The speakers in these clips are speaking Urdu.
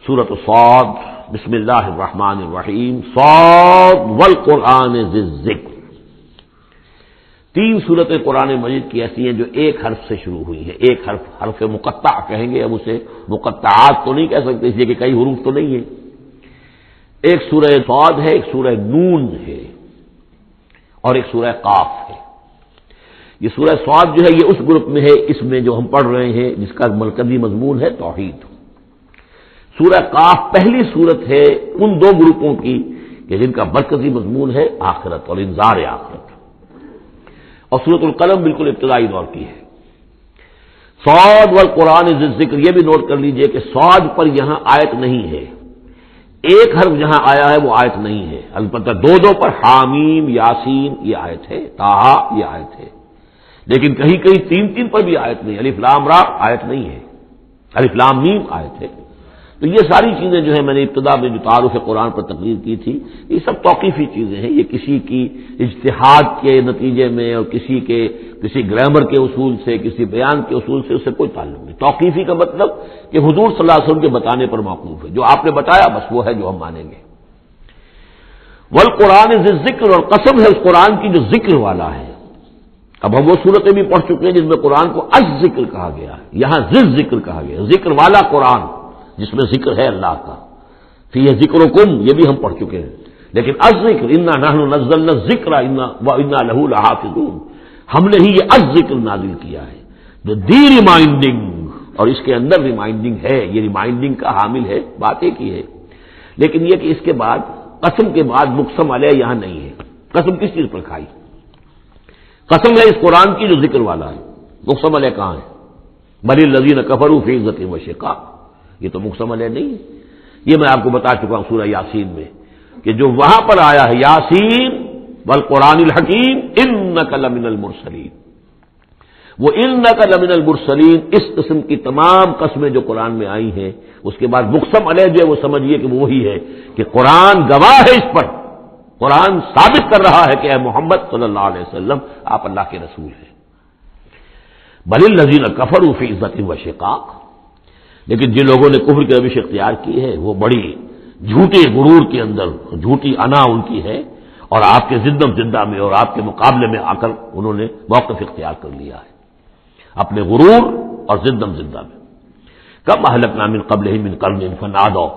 سورۃ صاد، بسم اللہ الرحمن الرحیم، صاد والقرآن ذی الذکر۔ تین سورتیں قرآن مجید کی ایسی ہیں جو ایک حرف سے شروع ہوئی ہیں، ایک حرف مقطع کہیں گے، اب اسے مقطعات تو نہیں کہہ سکتے اس لیے کہ کئی حروف تو نہیں ہیں۔ ایک سورہ صاد ہے، ایک سورہ نون ہے اور ایک سورہ قاف ہے۔ یہ سورہ صاد جو ہے یہ اس گروپ میں ہے، اس میں جو ہم پڑھ رہے ہیں جس کا مرکزی مضمون ہے توحید۔ سورہ قاف پہلی سورت ہے ان دو گروپوں کی کہ جن کا مرکزی مضمون ہے آخرت اور انذار آخرت، اور سورۃ القلم بالکل ابتدائی دور کی ہے۔ صاد والقرآن ذی الذکر، یہ بھی نوٹ کر لیجئے کہ صاد پر یہاں آیت نہیں ہے، ایک حرف جہاں آیا ہے وہ آیت نہیں ہے، البتہ دو پر حامیم یاسین یہ آیت ہے، طٰہٰ یہ آیت ہے، لیکن کہیں کہیں تین پر بھی آیت نہیں، الف لام را آیت نہیں ہے، الف لام میم آیت ہے۔ تو یہ ساری چیزیں جو ہے میں نے ابتدا میں جو تعارف قرآن پر تقریر کی تھی، یہ سب توقیفی چیزیں ہیں، یہ کسی کی اجتہاد کے نتیجے میں اور کسی گرامر کے اصول سے، کسی بیان کے اصول سے اس سے کوئی تعلق نہیں۔ توقیفی کا مطلب کہ حضور صلی اللہ علیہ وسلم کے بتانے پر موقوف ہے، جو آپ نے بتایا بس وہ ہے جو ہم مانیں گے۔ والقرآن ذی الذکر، اور قسم ہے اس قرآن کی جو ذکر والا ہے۔ اب ہم وہ صورتیں بھی پڑھ چکے ہیں جن میں قرآن کو الذکر کہا گیا ہے، یہاں ذی الذکر کہا گیا، ذکر والا قرآن جس میں ذکر ہے اللہ کا، فیہ ذکرکم یہ بھی ہم پڑھ چکے ہیں، لیکن الذکر انا نحن نزلنا الذکر وانا لہ لحافظون، ہم نے ہی یہ الذکر نازل کیا ہے جو دی ریمائنڈنگ، اور اس کے اندر ریمائنڈنگ ہے، یہ ریمائنڈنگ کا حامل ہے، بات ایک ہی ہے، لیکن یہ کہ اس کے بعد قسم کے بعد مقسم علیہ یہاں نہیں ہے۔ قسم کس چیز پر کھائی؟ قسم ہے اس قرآن کی جو ذکر والا ہے، مقسم علیہ کہاں ہے؟ بل الذین کفروا فی عزۃ و شقاق، یہ تو مقسم علیہ نہیں ہے، یہ میں آپ کو بتا چکا ہوں سورہ یاسین میں کہ جو وہاں پر آیا ہے یاسین والقرآن الحکیم انک لمن المرسلین، وہ انک لمن المرسلین، اس قسم کی تمام قسمیں جو قرآن میں آئی ہیں اس کے بعد مقسم علیہ جو ہے وہ سمجھیے کہ وہی ہے کہ قرآن گواہ ہے اس پر، قرآن ثابت کر رہا ہے کہ اے محمد صلی اللہ علیہ وسلم آپ اللہ کے رسول ہیں۔ بل الذین کفروا فی عزۃ و شقاق، لیکن جن لوگوں نے کفر کی روش اختیار کی ہے وہ بڑی جھوٹے غرور کے اندر، جھوٹی انا ان کی ہے، اور آپ کے زندم زندہ میں اور آپ کے مقابلے میں آ کر انہوں نے موقف اختیار کر لیا ہے اپنے غرور اور زندم زندہ میں۔ کم اہلکنا من قبلہم من قرن فنادوا،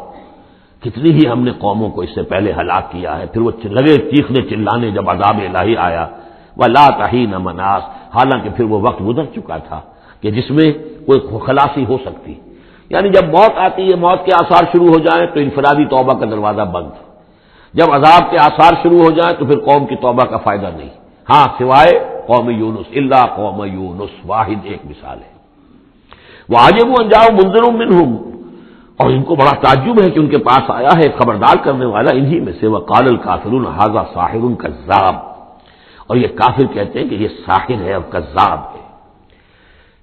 کتنی ہی ہم نے قوموں کو اس سے پہلے ہلاک کیا ہے، پھر وہ لگے چیخنے چلانے جب عذاب الہی آیا، ولا تحین مناص، حالانکہ پھر وہ وقت گزر چکا تھا کہ جس میں کوئی خلاصی ہو سکتی، یعنی جب موت آتی ہے، موت کے آثار شروع ہو جائیں تو انفرادی توبہ کا دروازہ بند، جب عذاب کے آثار شروع ہو جائیں تو پھر قوم کی توبہ کا فائدہ نہیں، ہاں سوائے قوم یونس، الا قوم یونس، واحد ایک مثال ہے۔ وعجبوا ان جاءهم منذر منهم، اور ان کو بڑا تعجب ہے کہ ان کے پاس آیا ہے خبردار کرنے والا انہی میں سے، وقال الکافرون ھذا ساحر کذاب، اور یہ کافر کہتے ہیں کہ یہ ساحر ہے اور کذاب ہے۔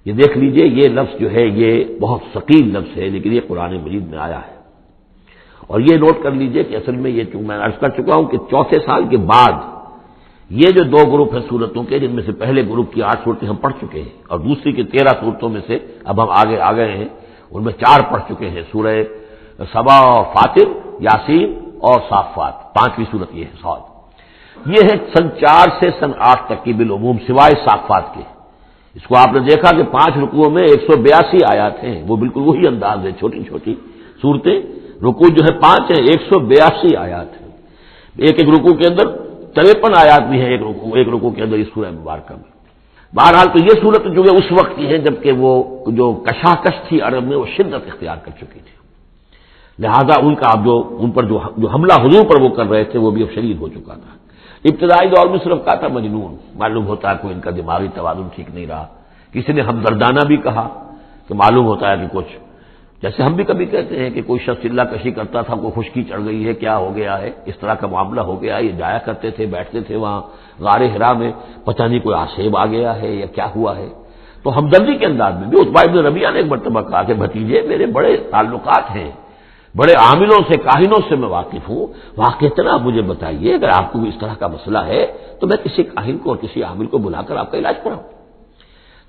یہ دیکھ لیجئے یہ لفظ جو ہے یہ بہت ثقیل لفظ ہے، لیکن یہ قرآن مجید میں آیا ہے، اور یہ نوٹ کر لیجئے کہ اصل میں یہ میں عرض کر چکا ہوں کہ چوتھے سال کے بعد یہ جو دو گروپ ہیں صورتوں کے، جن میں سے پہلے گروپ کی 8 صورتیں ہم پڑھ چکے ہیں اور دوسری کی 13 صورتوں میں سے اب ہم آگے آ گئے ہیں، ان میں 4 پڑھ چکے ہیں، سورہ سبا اور فاطر، یاسین اور صافات، 5ویں صورت یہ ہے صاد۔ یہ ہے سن 4 سے سن 8 تک کی بالعموم سوائے صافات کے۔ اس کو آپ نے دیکھا کہ 5 رکوعوں میں 182 آیات ہیں، وہ بالکل وہی انداز ہے، چھوٹی چھوٹی صورتیں، رکوع جو ہے 5 ہیں، 182 آیات ہیں، ایک رکوع کے اندر 53 آیات بھی ہیں، ایک رکوع کے اندر اس سورہ مبارکہ میں۔ بہرحال تو یہ صورت جو ہے اس وقت کی ہے جبکہ وہ جو کشاکش تھی عرب میں وہ شدت اختیار کر چکی تھی، لہذا ان کا اب ان پر جو حملہ حضور پر وہ کر رہے تھے وہ بھی اب شدید ہو چکا تھا۔ ابتدائی دور میں صرف کہا تھا مجنون، معلوم ہوتا ہے کوئی ان کا دماغی توازن ٹھیک نہیں رہا، کسی نے ہمدردانہ بھی کہا کہ معلوم ہوتا ہے کہ کچھ، جیسے ہم بھی کبھی کہتے ہیں کہ کوئی شخص چلہ کشی کرتا تھا، کوئی خشکی چڑھ گئی ہے، کیا ہو گیا ہے، اس طرح کا معاملہ ہو گیا ہے، یہ جایا کرتے تھے، بیٹھتے تھے وہاں غار حرا میں، پتہ نہیں کوئی آسیب آ گیا ہے یا کیا ہوا ہے، تو ہمدردی کے انداز میں بھی عتبہ بن ربیعہ نے ایک مرتبہ کہا کہ بھتیجے میرے بڑے تعلقات ہیں، بڑے عاملوں سے کاہنوں سے میں واقف ہوں، واقعتاً آپ مجھے بتائیے اگر آپ کو اس طرح کا مسئلہ ہے تو میں کسی کاہن کو اور کسی عامل کو بلا کر آپ کا علاج کراؤں۔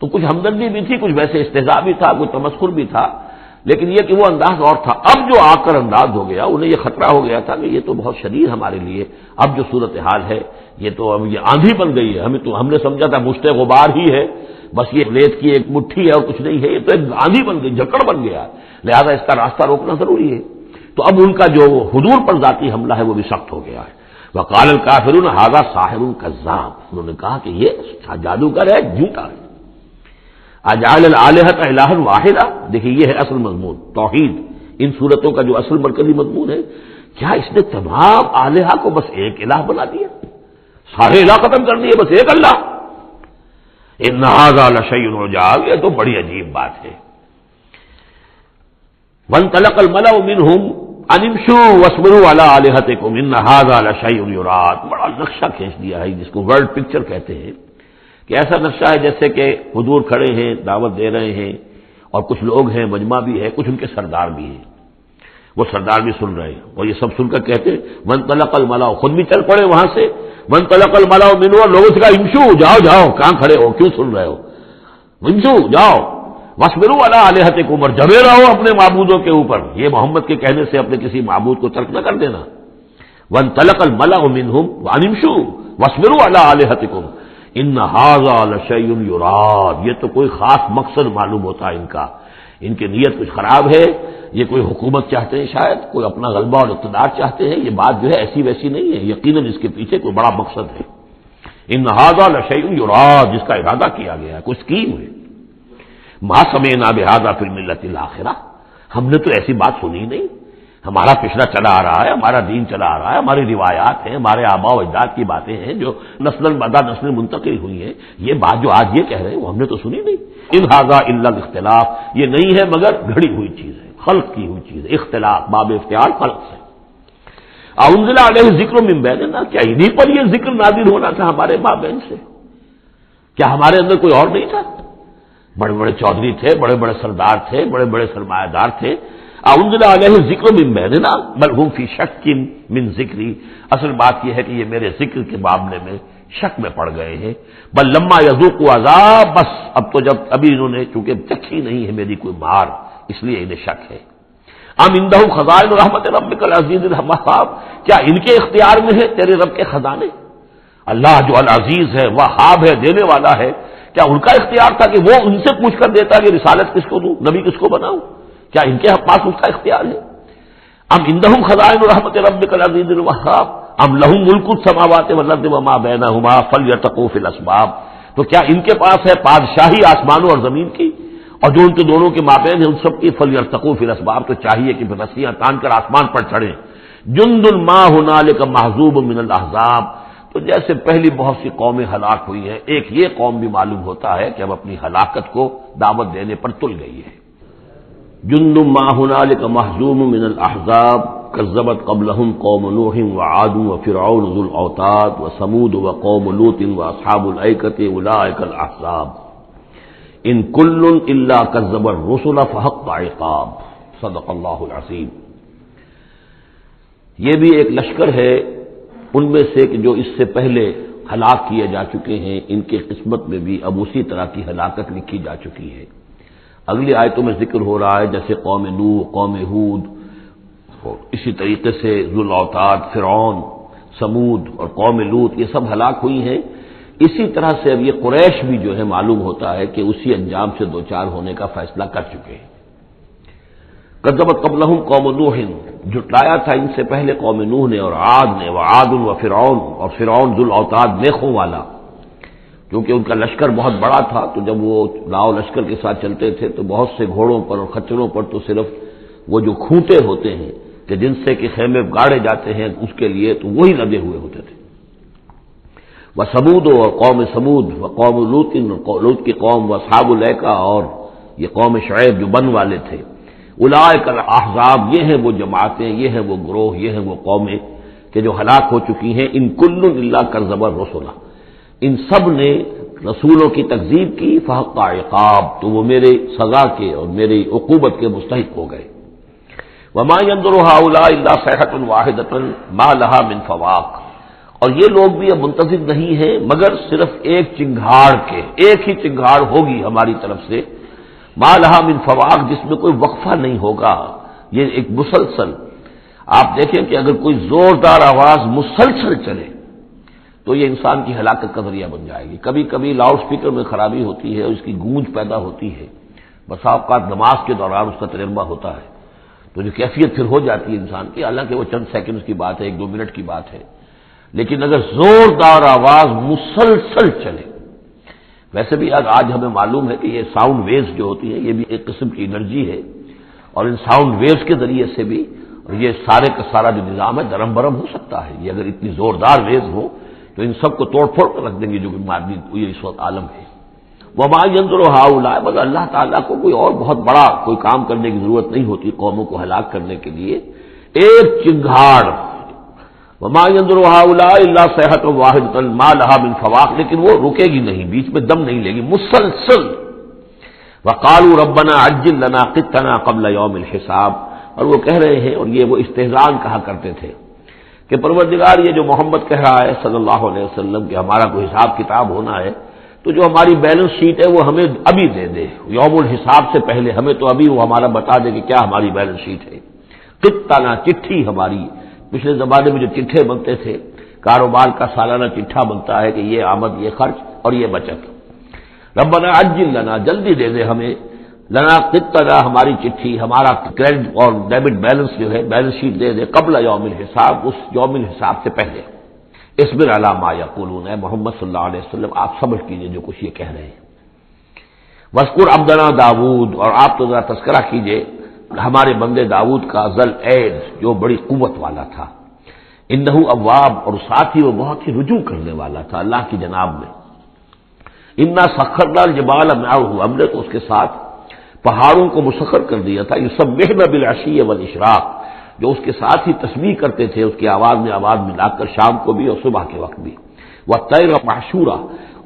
تو کچھ ہمدردی بھی تھی، کچھ ویسے استہزاء بھی تھا، کوئی تمسخر بھی تھا، لیکن یہ کہ وہ انداز اور تھا. اب جو آ کر انداز ہو گیا، انہیں یہ خطرہ ہو گیا تھا کہ یہ تو بہت شدید ہمارے لیے اب جو صورتحال ہے، یہ تو اب یہ آندھی بن گئی ہے. ہم نے سمجھا تھا مشت غبار ہی ہے، بس یہ ریت کی ایک مٹھی ہے اور کچھ نہیں ہے. یہ تو ایک آندھی بن گئی، جھکڑ بن گیا، لہذا اس کا راستہ روکنا ضروری ہے. تو اب ان کا جو حضور پر ذاتی حملہ ہے وہ بھی سخت ہو گیا ہے. وقال الکافرون ھذا ساحر کذاب، انہوں نے کہا کہ یہ جادوگر ہے، جھوٹا ہے. اجعل الآلہۃ الہا واحدا، دیکھیے یہ ہے اصل مضمون توحید. ان صورتوں کا جو اصل مرکزی مضمون ہے، کیا اس نے تمام آلہہ کو بس ایک الہ بنا دیا، سارے الہ ختم کر دیے، بس ایک اللہ. ان ھذا لشیء عجاب، یہ تو بڑی عجیب بات ہے. وانطلق الملأ منهم ان امشوا واصبروا على آلہتکم ان ھذا لشیء یراد. بڑا نقشہ کھینچ دیا ہے جس کو ورلڈ پکچر کہتے ہیں، کہ ایسا نقشہ ہے جیسے کہ حضور کھڑے ہیں، دعوت دے رہے ہیں، اور کچھ لوگ ہیں، مجمع بھی ہے، کچھ ان کے سردار بھی ہیں، وہ سردار بھی سن رہے ہیں، اور یہ سب سن کر کہتے ہیں وانطلق الملأ، خود بھی چل پڑے وہاں سے. وانطلق الملأ منهم، اور لوگوں سے کہا امشوا، جاؤ جاؤ، کہاں کھڑے ہو، کیوں سن رہے ہو، امشوا جاؤ، واصبروا علی آلہتکم، اور جمے رہو اپنے معبودوں کے اوپر. یہ محمد کے کہنے سے اپنے کسی معبود کو ترک نہ کر دینا. وانطلق الملأ منهم ان امشوا واصبروا علی آلہتکم ان ھذا لشیء یراد. یہ تو کوئی خاص مقصد معلوم ہوتا ہے ان کا، ان کی نیت کچھ خراب ہے، یہ کوئی حکومت چاہتے ہیں، شاید کوئی اپنا غلبہ اور اقتدار چاہتے ہیں. یہ بات جو ہے ایسی ویسی نہیں ہے، یقیناً اس کے پیچھے کوئی بڑا مقصد ہے. ان ھذا لشیء یراد، جس کا ارادہ کیا گیا ہے، کوئی اسکیم ہے. ما سمعنا بھذا فی الملۃ الاخرہ، ہم نے تو ایسی بات سنی نہیں. ہمارا پچھلا چلا آ رہا ہے، ہمارا دین چلا آ رہا ہے، ہماری روایات ہیں، ہمارے آباء و اجداد کی باتیں ہیں جو نسل بعد نسل منتقل ہوئی ہیں. یہ بات جو آج یہ کہہ رہے ہیں وہ ہم نے تو سنی نہیں. ان ھذا الا الاختلاف، یہ نہیں ہے مگر گھڑی ہوئی چیز ہے، خلق کی ہوئی چیز ہے. اختلاف باب افتعال خلق سے. انزل علیہ ذکر من بیننا، کیا انہیں پر یہ ذکر نازل ہونا تھا ہمارے مابین سے؟ کیا ہمارے اندر کوئی اور نہیں تھا؟ بڑے بڑے چودھری تھے، بڑے بڑے سردار تھے، بڑے بڑے سرمایہ دار تھے. انزل علیہ ذکر من بیننا بل هم فی شک من ذکری، اصل بات یہ ہے کہ یہ میرے ذکر کے معاملے میں شک میں پڑ گئے ہیں. بل لما یذوقوا عذاب، بس اب تو جب ابھی انہوں نے چونکہ چکھی نہیں ہے میری کوئی مار، اس لیے انہیں شک ہے. ام عندہ خزائن رحمت ربک العزیز الوہاب، کیا ان کے اختیار میں ہے تیرے رب کے خزانے؟ اللہ جو العزیز ہے، وہاب ہے، دینے والا ہے، کیا ان کا اختیار تھا کہ وہ ان سے پوچھ کر دیتا کہ رسالت کس کو دوں، نبی کس کو بناؤں؟ کیا ان کے پاس اس کا اختیار ہے؟ ام عندہم خزائن رحمت ربک العزیز الوہاب ام لہم ملک السماوات والارض وما بینہما فلیرتقوا فی الاسباب، تو کیا ان کے پاس ہے بادشاہی آسمانوں اور زمین کی، اور جو ان کے دونوں کے مابین ہے ان سب کی فلیرتقوا فی الاسباب، تو چاہیے کہ رسیاں تان کر آسمان پر چڑھیں. جند ما ہنالک محذوب من الاحزاب، تو جیسے پہلی بہت سی قومیں ہلاک ہوئی ہیں، ایک یہ قوم بھی معلوم ہوتا ہے کہ اب اپنی ہلاکت کو دعوت دینے پر تل گئی ہے. جند ما هنالك محزوم من الاحزاب كذبت قبلهم قوم نوح وعاد وفرعون ذو الاوتاد وثمود وقوم لوط واصحاب الايكه اولئك الاحزاب ان كل الا كذب الرسل فحق عقاب. صدق اللہ العظیم. یہ بھی ایک لشکر ہے ان میں سے کہ جو اس سے پہلے ہلاک کیے جا چکے ہیں، ان کی قسمت میں بھی اب اسی طرح کی ہلاکت لکھی جا چکی ہے. اگلی آیتوں میں ذکر ہو رہا ہے جیسے قوم نوح، قوم ہود، اسی طریقے سے ذو الاوتاد، فرعون، سمود اور قوم لوط، یہ سب ہلاک ہوئی ہیں. اسی طرح سے اب یہ قریش بھی جو ہے معلوم ہوتا ہے کہ اسی انجام سے دوچار ہونے کا فیصلہ کر چکے ہیں. کذبت قبلہم قوم نوح، جھٹلایا تھا ان سے پہلے قوم نوح نے اور عاد نے، وعاد وفرعون، اور فرعون ذو الاوتاد میخوں والا، کیونکہ ان کا لشکر بہت بڑا تھا، تو جب وہ لاؤ لشکر کے ساتھ چلتے تھے تو بہت سے گھوڑوں پر اور خچروں پر تو صرف وہ جو کھوٹے ہوتے ہیں کہ جن سے کہ خیمے گاڑے جاتے ہیں اس کے لیے، تو وہی لدے ہوئے ہوتے تھے. وہ سمود اور قوم سمود، وہ قوم لوط، لوط کی قوم، وہ اصحاب الایکہ، اور یہ قوم شعیب جو بن والے تھے. اولئک الاحزاب، یہ ہیں وہ جماعتیں، یہ ہیں وہ گروہ، یہ ہیں وہ قومیں کہ جو ہلاک ہو چکی ہیں. ان کل الا کذب الرسل، ان سب نے رسولوں کی تکذیب کی، فحق عقاب، تو وہ میرے سزا کے اور میری عقوبت کے مستحق ہو گئے. وما ينظر هؤلاء الا صيحة واحدة ما لها من فواق، اور یہ لوگ بھی اب منتظر نہیں ہیں مگر صرف ایک چنگھاڑ کے، ایک ہی چنگھاڑ ہوگی ہماری طرف سے، ما لہا من فواق، جس میں کوئی وقفہ نہیں ہوگا، یہ ایک مسلسل، آپ دیکھیں کہ اگر کوئی زوردار آواز مسلسل چلے تو یہ انسان کی ہلاکت کا ذریعہ بن جائے گی۔ کبھی کبھی لاؤڈ سپیکر میں خرابی ہوتی ہے، اس کی گونج پیدا ہوتی ہے، بسا اوقات نماز کے دوران اس کا تجربہ ہوتا ہے، تو جو کیفیت پھر ہو جاتی ہے انسان کی، حالانکہ وہ چند سیکنڈز کی بات ہے، 1-2 منٹ کی بات ہے، لیکن اگر زوردار آواز مسلسل چلے، ویسے بھی آج ہمیں معلوم ہے کہ یہ ساؤنڈ ویوز جو ہوتی ہیں یہ بھی ایک قسم کی انرجی ہے، اور ان ساؤنڈ ویوز کے ذریعے سے بھی یہ سارے کا سارا جو نظام ہے درم برم ہو سکتا ہے۔ یہ اگر اتنی زوردار ویوز ہو تو ان سب کو توڑ پھوڑ کر رکھ دیں گے جو کہ مادی یہ اس وقت عالم ہے۔ وما ينظر هؤلاء، مگر اللہ تعالیٰ کو کوئی اور بہت بڑا کوئی کام کرنے کی ضرورت نہیں ہوتی قوموں کو ہلاک کرنے کے لیے، ایک چنگھاڑ، وما ينظر هؤلاء الا صيحة واحدة ما لها من فواق، لیکن وہ رکے گی نہیں، بیچ میں دم نہیں لے گی، مسلسل۔ وقالوا ربنا عجل لنا قطنا قبل يوم الحساب، اور وہ کہہ رہے ہیں، اور یہ وہ استہزاء کہا کرتے تھے کہ پروردگار یہ جو محمد کہہ رہا ہے صلی اللہ علیہ وسلم کہ ہمارا کوئی حساب کتاب ہونا ہے، تو جو ہماری بیلنس شیٹ ہے وہ ہمیں ابھی دے دے، یوم الحساب سے پہلے ہمیں تو ابھی وہ ہمارا بتا دے کہ کیا ہماری بیلنس شیٹ ہے، قطنا چٹھی ہماری۔ پچھلے زمانے میں جو چٹھے بنتے تھے، کاروبار کا سالانہ چٹھا بنتا ہے کہ یہ آمد، یہ خرچ اور یہ بچت، ربنا عجل لنا، جلدی دے دے ہمیں، لنا قطنا ہماری چٹھی، ہمارا کریڈٹ اور ڈیبٹ بیلنس جو ہے بیلنس شیٹ دے دے، قبل یوم الحساب، اس یوم الحساب سے پہلے۔ اصبر علی ما یقولون، اے محمد صلی اللہ علیہ وسلم آپ صبر کیجئے جو کچھ یہ کہہ رہے ہیں۔ واذکر عبدنا داؤد، اور آپ تو ذرا تذکرہ کیجئے ہمارے بندے داؤد کا، ذل ایڈ، جو بڑی قوت والا تھا، انہ اواب، اور ساتھ ہی وہ بہت ہی رجوع کرنے والا تھا اللہ کی جناب میں۔ انا سخرنا الجبال معه، ہم نے تو اس کے ساتھ پہاڑوں کو مسخر کر دیا تھا، یسبحن بالعشی والاشراق، جو اس کے ساتھ ہی تسبیح کرتے تھے اس کی آواز میں آواز ملا کر، شام کو بھی اور صبح کے وقت بھی، والطیر محشورا،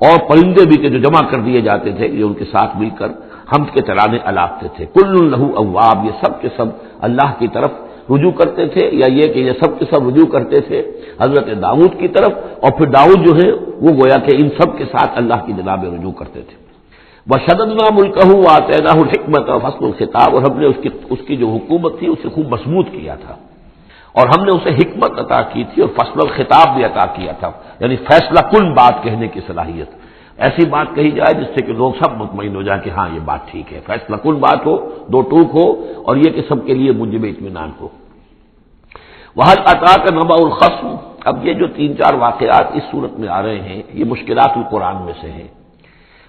اور پرندے بھی کہ جو جمع کر دیے جاتے تھے یہ ان کے ساتھ مل کر حمد کے ترانے الاپتے تھے۔ کل لہ اواب، یہ سب کے سب اللہ کی طرف رجوع کرتے تھے، یا یہ کہ یہ سب کے سب رجوع کرتے تھے حضرت داؤد کی طرف، اور پھر داؤد جو ہے وہ گویا کہ ان سب کے ساتھ اللہ کی جناب میں رجوع کرتے تھے۔ وشددنا ملکہ وآتیناہ الحکمۃ وفصل الخطاب، اور ہم نے اس کی جو حکومت تھی اسے خوب مضبوط کیا تھا، اور ہم نے اسے حکمت عطا کی تھی اور فصل الخطاب بھی عطا کیا تھا، یعنی فیصلہ کن بات کہنے کی صلاحیت، ایسی بات کہی جائے جس سے کہ لوگ سب مطمئن ہو جائیں کہ ہاں یہ بات ٹھیک ہے، فیصلہ کن بات ہو، دو ٹوک ہو، اور یہ کہ سب کے لیے منجم اطمینان ہو۔ وَهَلْ أَتَاكَ نَبَأُ الْخَصْمِ، اب یہ جو 3-4 واقعات اس صورت میں آ رہے ہیں یہ مشکلات القرآن میں سے ہیں۔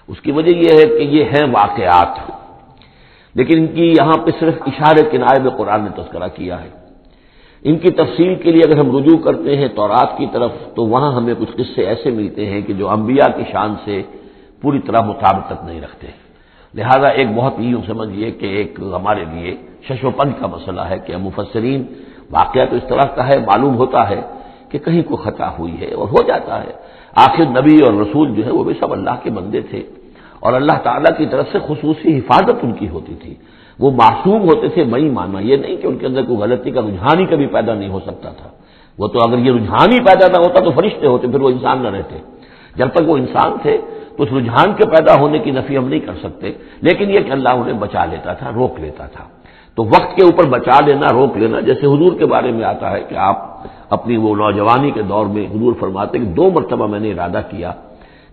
اس کی وجہ یہ ہے کہ یہ ہیں واقعات، لیکن ان کی یہاں پہ صرف اشارے کنارے میں قرآن نے تذکرہ کیا ہے۔ ان کی تفصیل کے لیے اگر ہم رجوع کرتے ہیں تورات کی طرف تو وہاں ہمیں کچھ قصے ایسے ملتے ہیں کہ جو انبیاء کی شان سے پوری طرح مطابقت نہیں رکھتے، لہذا ایک بہت یوں سمجھیے کہ ایک ہمارے لیے شش و پنج کا مسئلہ ہے کہ مفسرین واقعہ تو اس طرح کا ہے، معلوم ہوتا ہے کہ کہیں کو خطا ہوئی ہے اور ہو جاتا ہے، آخر نبی اور رسول جو ہے وہ بھی سب اللہ کے بندے تھے، اور اللہ تعالیٰ کی طرف سے خصوصی حفاظت ان کی ہوتی تھی، وہ معصوم ہوتے تھے، میں ماننا یہ نہیں کہ ان کے اندر کوئی غلطی کا رجحان ہی کبھی پیدا نہیں ہو سکتا تھا، وہ تو اگر یہ رجحان ہی پیدا نہ ہوتا تو فرشتے ہوتے، پھر وہ انسان نہ رہتے، جب تک وہ انسان تھے تو اس رجحان کے پیدا ہونے کی نفی ہم نہیں کر سکتے، لیکن یہ کہ اللہ انہیں بچا لیتا تھا، روک لیتا تھا۔ تو وقت کے اوپر بچا لینا، روک لینا، جیسے حضور کے بارے میں آتا ہے کہ آپ اپنی وہ نوجوانی کے دور میں حضور فرماتے کہ 2 مرتبہ میں نے ارادہ کیا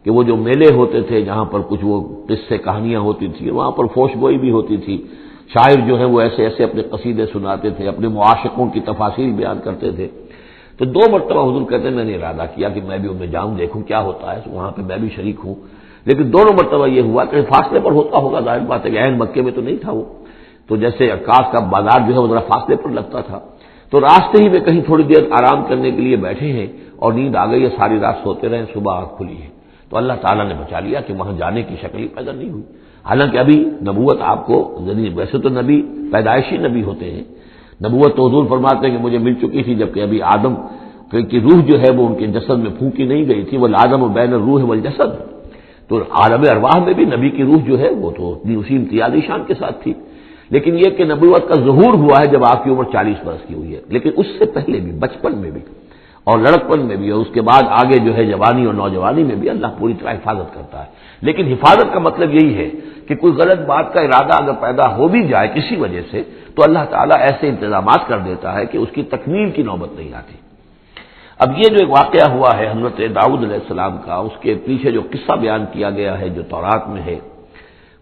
کہ وہ جو میلے ہوتے تھے جہاں پر کچھ وہ قصے کہانیاں ہوتی تھیں، وہاں پر فوش گوئی بھی ہوتی تھی، شاعر جو ہے وہ ایسے ایسے اپنے قصیدے سناتے تھے، اپنے معاشقوں کی تفاصیل بیان کرتے تھے، تو 2 مرتبہ حضور کہتے ہیں میں نے ارادہ کیا کہ میں بھی ان میں جاؤں، دیکھوں کیا ہوتا ہے، وہاں پہ میں بھی شریک ہوں، لیکن دونوں مرتبہ یہ ہوا کہ فاصلے پر ہوتا ہوگا، ظاہر بات ہے کہ عین مکے میں تو نہیں تھا وہ، تو جیسے عکاس کا بازار جو ہے وہ ذرا فاصلے پر لگتا تھا، تو راستے ہی میں کہیں تھوڑی دیر آرام کرنے کے لیے بیٹھے ہیں اور نیند آ گئی ہے، ساری رات سوتے رہے، صبح آنکھ کھلی ہے، تو اللہ تعالیٰ نے بچا لیا کہ وہاں جانے کی شکل ہی پیدا نہیں ہوئی، حالانکہ ابھی نبوت آپ کو، ویسے تو نبی پیدائشی نبی ہوتے ہیں، نبوت تو حضور فرماتے ہیں کہ مجھے مل چکی تھی جبکہ ابھی آدم کی روح جو ہے وہ ان کے جسد میں پھونکی نہیں گئی تھی، وہ آدم بین الروح والجسد، تو عالم ارواح میں بھی نبی کی روح جو ہے وہ تو اسی امتیازی شان کے ساتھ تھی، لیکن یہ کہ نبوت کا ظہور ہوا ہے جب آپ کی عمر 40 برس کی ہوئی ہے، لیکن اس سے پہلے بھی بچپن میں بھی اور لڑکپن میں بھی، اور اس کے بعد آگے جو ہے جوانی اور نوجوانی میں بھی اللہ پوری طرح حفاظت کرتا ہے۔ لیکن حفاظت کا مطلب یہی ہے کہ کوئی غلط بات کا ارادہ اگر پیدا ہو بھی جائے کسی وجہ سے، تو اللہ تعالیٰ ایسے انتظامات کر دیتا ہے کہ اس کی تکمیل کی نوبت نہیں آتی۔ اب یہ جو ایک واقعہ ہوا ہے حضرت داؤد علیہ السلام کا، اس کے پیچھے جو قصہ بیان کیا گیا ہے جو تورات میں ہے،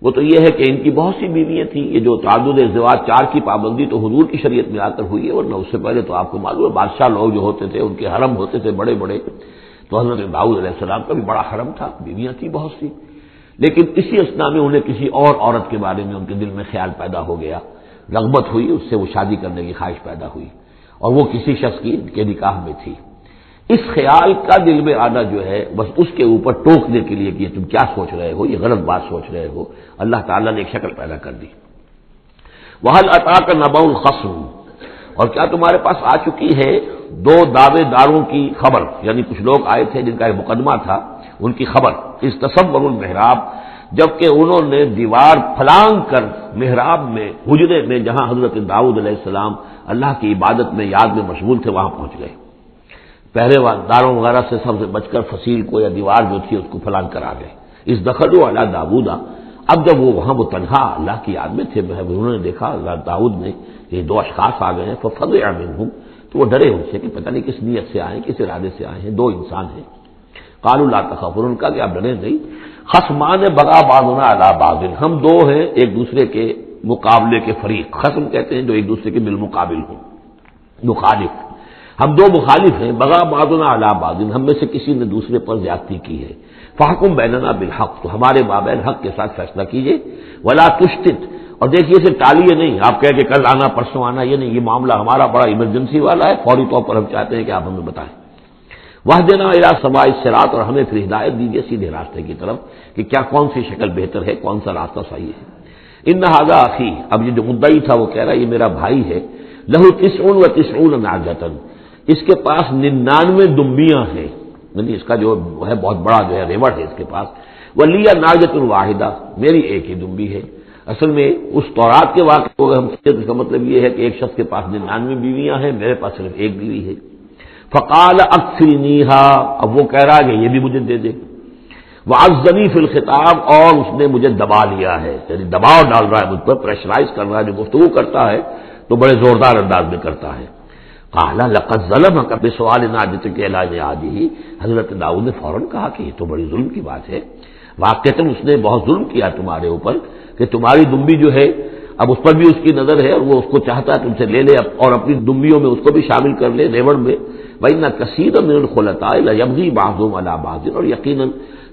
وہ تو یہ ہے کہ ان کی بہت سی بیویاں تھیں۔ یہ جو تعدد ازدواج 4 کی پابندی تو حضور کی شریعت میں آ کر ہوئی ہے، ورنہ اس سے پہلے تو آپ کو معلوم ہے بادشاہ لوگ جو ہوتے تھے ان کے حرم ہوتے تھے بڑے بڑے، تو حضرت داؤد علیہ السلام کا بھی بڑا حرم تھا، بیویاں تھیں بہت سی۔ لیکن اسی اثنا میں انہیں کسی اور عورت کے بارے میں ان کے دل میں خیال پیدا ہو گیا، رغبت ہوئی، اس سے وہ شادی کرنے کی خواہش پیدا ہوئی، اور وہ کسی شخص کے نکاح میں تھی۔ اس خیال کا دل میں آنا جو ہے بس اس کے اوپر ٹوکنے کے لیے کہ تم کیا سوچ رہے ہو، یہ غلط بات سوچ رہے ہو، اللہ تعالیٰ نے ایک شکل پیدا کر دی۔ وَهَلْ أَتَاكَ نَبَأُ الْخَصْمِ، اور کیا تمہارے پاس آ چکی ہے 2 دعوے داروں کی خبر، یعنی کچھ لوگ آئے تھے جن کا ایک مقدمہ تھا، ان کی خبر، اِذْ تَصَوَّرُوا الْمِحْرَابَ، جبکہ انہوں نے دیوار پھلانگ کر محراب میں، حجرے میں جہاں حضرت داؤد علیہ السلام اللہ کی عبادت میں یاد میں مشغول تھے وہاں پہنچ گئے، پہرے داروں وغیرہ سے سب سے بچ کر فصیل کو یا دیوار جو تھی اس کو پھلانگ کر آ گئے۔ اس دخلوا علی داؤد، اب جب وہ وہاں وہ تنہا اللہ کی یاد میں تھے، انہوں نے دیکھا داؤد نے یہ 2 اشخاص آ گئے ہیں، ففزع منہم، تو وہ ڈرے ان سے کہ پتہ نہیں کس نیت سے آئے، کس ارادے سے آئے ہیں، 2 انسان ہیں۔ قالوا لا تخف، ان کا کہ آپ ڈریں نہیں، خصمان بغى بعضنا علی بعض، ہم 2 ہیں ایک دوسرے کے مقابلے کے فریق، خصم کہتے ہیں جو ایک دوسرے کے بالمقابل ہوں، مخالف، ہم 2 مخالف ہیں، بغى بعضنا علی بعض، ہم میں سے کسی نے دوسرے پر زیادتی کی ہے، فاحکم بیننا بالحق، تو ہمارے مابین حق کے ساتھ فیصلہ کیجیے، ولا تشتت، اور دیکھیے اسے ٹالیے نہیں، آپ کہہ کہ کل آنا پرسوں آنا، یہ نہیں، یہ معاملہ ہمارا بڑا ایمرجنسی والا ہے، فوری طور پر ہم چاہتے ہیں کہ آپ ہمیں بتائیں۔ واہدنا الی سواء الصراط، اور ہمیں پھر ہدایت دیجیے سیدھے راستے کی طرف کہ کیا کون سی شکل بہتر ہے، کون سا راستہ صحیح ہے۔ ان ھذا اخی، اب یہ جو مدعی تھا وہ کہہ رہا ہے یہ میرا بھائی ہے، لہ 99 نعجۃ، اس کے پاس 99 دمبیاں ہیں، یعنی اس کا جو ہے بہت بڑا جو ہے ریوڑ ہے اس کے پاس، ولی نعجۃ واحدہ، میری ایک ہی دمبی ہے۔ اصل میں اس تورات کے واقعے کو ہم اس کا مطلب یہ ہے کہ ایک شخص کے پاس 99 بیویاں ہیں، میرے پاس صرف ایک بیوی ہے۔ فقال اکفرنیھا، اب وہ کہہ رہا ہے کہ یہ بھی مجھے دے دے۔ وعزنی فی الخطاب، اور اس نے مجھے دبا لیا ہے، یعنی دباؤ ڈال رہا ہے مجھ پر، پریشرائز کر رہا ہے، جو گفتگو کرتا ہے تو بڑے زوردار انداز میں کرتا ہے۔ قال لقد ظلمك بسؤال نعجتك الى نعاجه، حضرت داؤد نے فوراً کہا کہ یہ تو بڑی ظلم کی بات ہے، واقعتاً اس نے بہت ظلم کیا تمہارے اوپر کہ تمہاری دمبی جو ہے اب اس پر بھی اس کی نظر ہے اور وہ اس کو چاہتا ہے تم سے لے لے اور اپنی دمبیوں میں اس کو بھی شامل کر لے ریوڑ میں۔ وَإِنَّ كَثِيرًا مِنَ الْخُلَطَاءِ لَيَبْغِي بَعْضُهُمْ عَلَى بَعْضٍ، اور یقیناً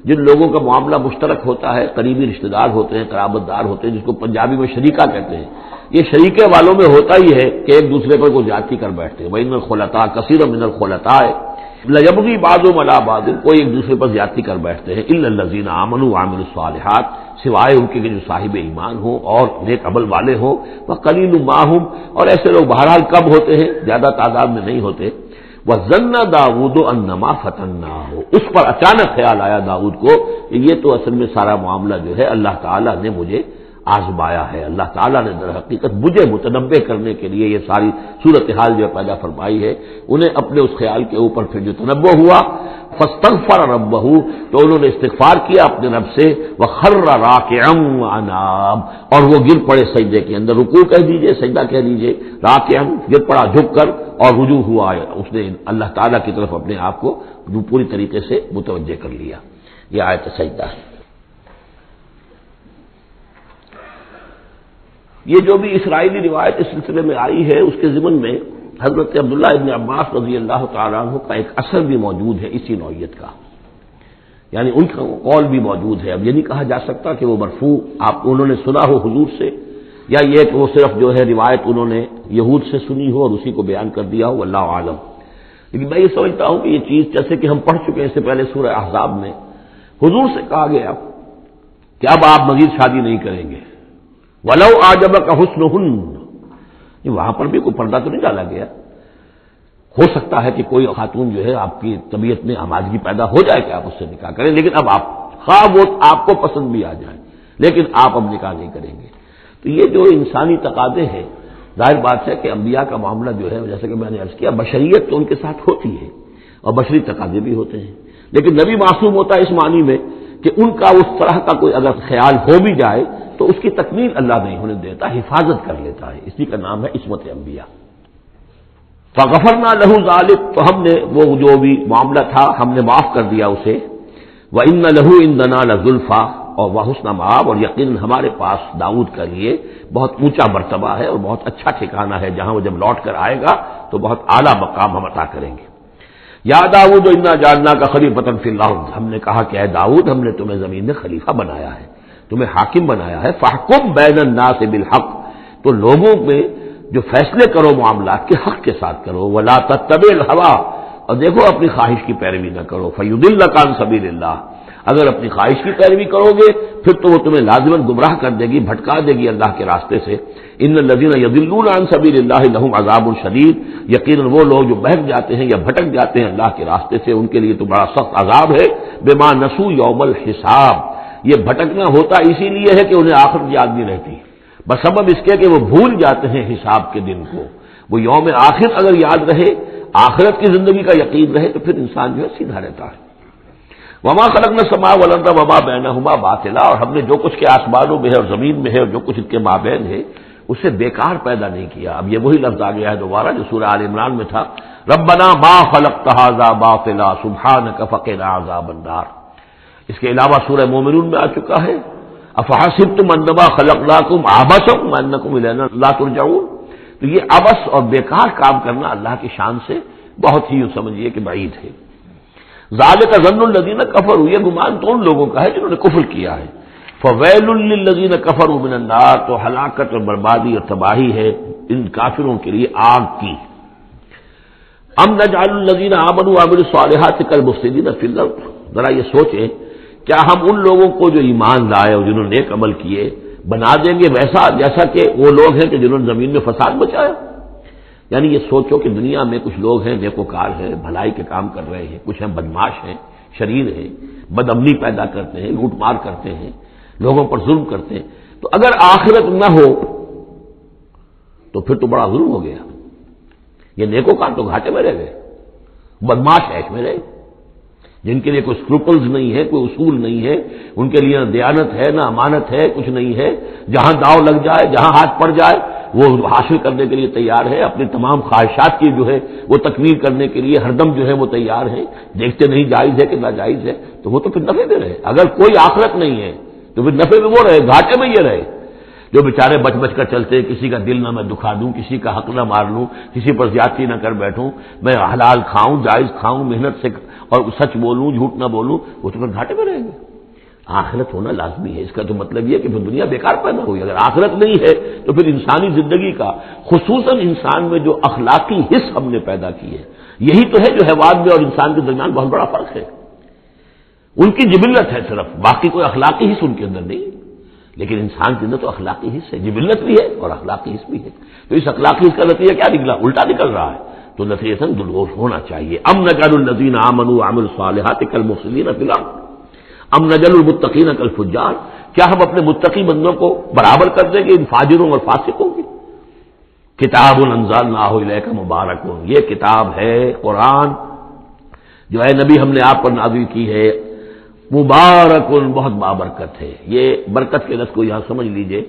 جن لوگوں کا معاملہ مشترک ہوتا ہے، قریبی رشتہ دار ہوتے ہیں، قرابت دار ہوتے ہیں، جس کو پنجابی میں شریکہ کہتے ہیں، یہ شریکے والوں میں ہوتا ہی ہے کہ ایک دوسرے پر کوئی زیادتی کر بیٹھتے ہیں۔ وَإِنَّ الْخُلَطَاءَ كَثِيرًا مِنَ الْخُلَطَاءِ لَيَبْغِي بَعْضُهُمْ عَلَى بَعْضٍ، کوئی ایک دوسرے پر زیادتی کر بیٹھتے ہیں، إِلَّا الَّذِينَ آمَنُوا وَعَمِلُوا الصَّالِحَاتِ، سوائے ان کے جو صاحب ایمان ہوں اور نیک عمل والے ہوں، وَقَلِيلٌ مَا هُمْ، اور ایسے لوگ بہرحال کم ہوتے ہیں، زیادہ تعداد میں نہیں ہوتے۔ وَظَنَّ داؤد أَنَّمَا فَتَنَّاهُ، اس پر اچانک خیال آیا داؤد کو کہ یہ تو اصل میں سارا معاملہ جو ہے اللہ تعالیٰ نے مجھے آزمایا ہے، اللہ تعالیٰ نے در حقیقت مجھے متنبع کرنے کے لیے یہ ساری صورتحال جو پیدا فرمائی ہے۔ انہیں اپنے اس خیال کے اوپر پھر جو تنبع ہوا، فاستغفر ربہ، تو انہوں نے استغفار کیا اپنے رب سے، وخر راکعا واناب، اور وہ گر پڑے سجدے کے اندر، رکوع کہہ دیجئے، سجدہ کہہ دیجئے، راکعا گر پڑا جھک کر، اور رجوع ہوا، اس نے اللہ تعالیٰ کی طرف اپنے آپ کو پوری طریقے سے متوجہ کر لیا۔ یہ آیت سجدہ ہے۔ یہ جو بھی اسرائیلی روایت اس سلسلے میں آئی ہے اس کے ضمن میں حضرت عبداللہ ابن عباس رضی اللہ تعالیٰ عنہ کا ایک اثر بھی موجود ہے اسی نوعیت کا، یعنی ان کا قول بھی موجود ہے۔ اب یہ نہیں کہا جا سکتا کہ وہ مرفوع انہوں نے سنا ہو حضور سے، یا یہ کہ وہ صرف جو ہے روایت انہوں نے یہود سے سنی ہو اور اسی کو بیان کر دیا ہو، اللہ عالم۔ لیکن میں یہ سمجھتا ہوں کہ یہ چیز جیسے کہ ہم پڑھ چکے ہیں اس سے پہلے سورہ احزاب میں، حضور سے کہا گیا کہ اب آپ مزید شادی نہیں کریں گے، وَلَوْ أَعْجَبَكَ حُسْنُهُنَّ، وہاں پر بھی کوئی پردہ تو نہیں ڈالا گیا۔ ہو سکتا ہے کہ کوئی خاتون جو ہے آپ کی طبیعت میں آمادگی پیدا ہو جائے کہ آپ اس سے نکاح کریں، لیکن اب آپ خواہ وہ آپ کو پسند بھی آ جائے لیکن آپ اب نکاح نہیں کریں گے۔ تو یہ جو انسانی تقاضے ہیں، ظاہر بات ہے کہ انبیاء کا معاملہ جو ہے جیسے کہ میں نے عرض کیا، بشریت تو ان کے ساتھ ہوتی ہے، اور بشری تقاضے بھی ہوتے ہیں. لیکن نبی معصوم ہوتا ہے اس معنی میں کہ ان کا اس طرح کا کوئی اگر خیال ہو بھی جائے تو اس کی تکمیل اللہ نہیں ہونے دیتا، حفاظت کر لیتا ہے. اسی کا نام ہے عصمت انبیاء. فغفرنا لہ ذلک، تو ہم نے وہ جو بھی معاملہ تھا ہم نے معاف کر دیا اسے. وَإِنَّ لَهُ عِندَنَا لَزُلْفَىٰ، اور وحسن مآب، اور یقیناً ہمارے پاس داؤد کے لیے بہت اونچا مرتبہ ہے اور بہت اچھا ٹھکانہ ہے، جہاں وہ جب لوٹ کر آئے گا تو بہت اعلیٰ مقام ہم عطا کریں گے. یا داؤد انا جعلناک خلیفۃ فی الارض، ہم نے کہا کہ اے داؤد ہم نے تمہیں زمین میں خلیفہ بنایا ہے، تمہیں حاکم بنایا ہے. فاحکم بین الناس بالحق، تو لوگوں میں جو فیصلے کرو معاملات کے حق کے ساتھ کرو. ولا تتبع الہویٰ، اور دیکھو اپنی خواہش کی پیروی نہ کرو. فیضلک عن سبیل اللہ، اگر اپنی خواہش کی پیروی کرو گے پھر تو وہ تمہیں لازماً گمراہ کر دے گی، بھٹکا دے گی اللہ کے راستے سے. ان الذین یضلون عن سبیل اللہ لہم عذاب شدید، یقیناً وہ لوگ جو بہک جاتے ہیں یا بھٹک جاتے ہیں اللہ کے راستے سے ان کے لیے تو بڑا سخت عذاب ہے. بما نسوا یوم الحساب، یہ بھٹکنا ہوتا اسی لیے ہے کہ انہیں آخرت یاد نہیں رہتی، بس سبب اس کے کہ وہ بھول جاتے ہیں حساب کے دن کو. وہ یوم آخر اگر یاد رہے، آخرت کی زندگی کا یقین رہے تو پھر انسان جو ہے سیدھا رہتا ہے. وما خلقنا السماء والارض وما بینہما باطلا، اور ہم نے جو کچھ کے آسمانوں میں ہے اور زمین میں ہے اور جو کچھ ان کے مابین ہے اسے بیکار پیدا نہیں کیا. اب یہ وہی لفظ آ گیا ہے دوبارہ جو سورہ آل عمران میں تھا، ربنا ما خلقت ھذا باطلا سبحانک فقنا عذاب النار. اس کے علاوہ سورہ مومنون میں آ چکا ہے، افحسبتم انما خلقناکم عبثا وانکم الینا لا ترجعون. تو یہ عبث اور بیکار کام کرنا اللہ کی شان سے بہت ہی یوں سمجھیے کہ بعید ہے. ذالک ظن الذین کفروا، یہ گمان تو ان لوگوں کا ہے جنہوں نے کفر کیا ہے. فویل للذین کفروا من النار، تو ہلاکت اور بربادی اور تباہی ہے ان کافروں کے لیے آگ کی. ام نجعل الذین آمنوا وعملوا الصالحات کالمفسدین فی الارض، ذرا یہ سوچیں کیا ہم ان لوگوں کو جو ایمان لائے اور جنہوں نے نیک عمل کیے بنا دیں گے ویسا جیسا کہ وہ لوگ ہیں کہ جنہوں نے زمین میں فساد مچایا. یعنی یہ سوچو کہ دنیا میں کچھ لوگ ہیں نیکوکار ہیں، بھلائی کے کام کر رہے ہیں، کچھ ہیں بدماش ہیں، شریر ہیں، بد امنی پیدا کرتے ہیں، لوٹ مار کرتے ہیں، لوگوں پر ظلم کرتے ہیں. تو اگر آخرت نہ ہو تو پھر تو بڑا ظلم ہو گیا. یہ نیکوکار تو گھاٹے میں رہ گئے، بدماش ایش میں رہے، جن کے لیے کوئی اسکروپلز نہیں ہے، کوئی اصول نہیں ہے، ان کے لیے نہ دیانت ہے نہ امانت ہے، کچھ نہیں ہے. جہاں داؤ لگ جائے، جہاں ہاتھ پڑ جائے وہ حاصل کرنے کے لیے تیار ہے، اپنی تمام خواہشات کی جو ہے وہ تکمیل کرنے کے لیے ہر دم جو ہے وہ تیار ہے. دیکھتے نہیں جائز ہے کہ ناجائز ہے، تو وہ تو پھر نفع میں رہے. اگر کوئی آخرت نہیں ہے تو پھر نفع میں وہ رہے، گھاٹے میں یہ رہے. جو بیچارے بچ بچ کر چلتے، کسی کا دل نہ میں دکھا دوں، کسی کا حق نہ مار لوں، کسی پر زیادتی نہ کر بیٹھوں، میں حلال کھاؤں، جائز کھاؤں، محنت سے اور سچ بولوں، جھوٹ نہ بولوں، وہ تو پھر گھاٹے میں رہیں گے. آخرت ہونا لازمی ہے. اس کا تو مطلب یہ کہ پھر دنیا بیکار پیدا ہوئی. اگر آخرت نہیں ہے تو پھر انسانی زندگی کا، خصوصاً انسان میں جو اخلاقی حص ہم نے پیدا کی ہے، یہی تو ہے جو حیوان میں اور انسان کے درمیان بہت بڑا فرق ہے. ان کی جبلت ہے صرف، باقی کوئی اخلاقی حص ان کے اندر نہیں. لیکن انسان کے اندر تو اخلاقی حص ہے، جبلت بھی ہے اور اخلاقی حص بھی ہے. تو اس اخلاقی حص کا نتیجہ کیا نکلا؟ الٹا نکل رہا ہے. تو نتیجہ درست ہونا چاہیے. ام نجعل الذین آمنوا وعملوا الصالحات کالمفسدین فی الارض ام نجعل المتقین کالفجار، کیا ہم اپنے متقی بندوں کو برابر کر دیں گے ان فاجروں اور فاسقوں کی؟ کتاب انزلناہ الیک مبارک، یہ کتاب ہے قرآن جو ہے نبی ہم نے آپ پر نازل کی ہے، مبارک بہت بابرکت ہے. یہ برکت کے لفظ کو یہاں سمجھ لیجئے.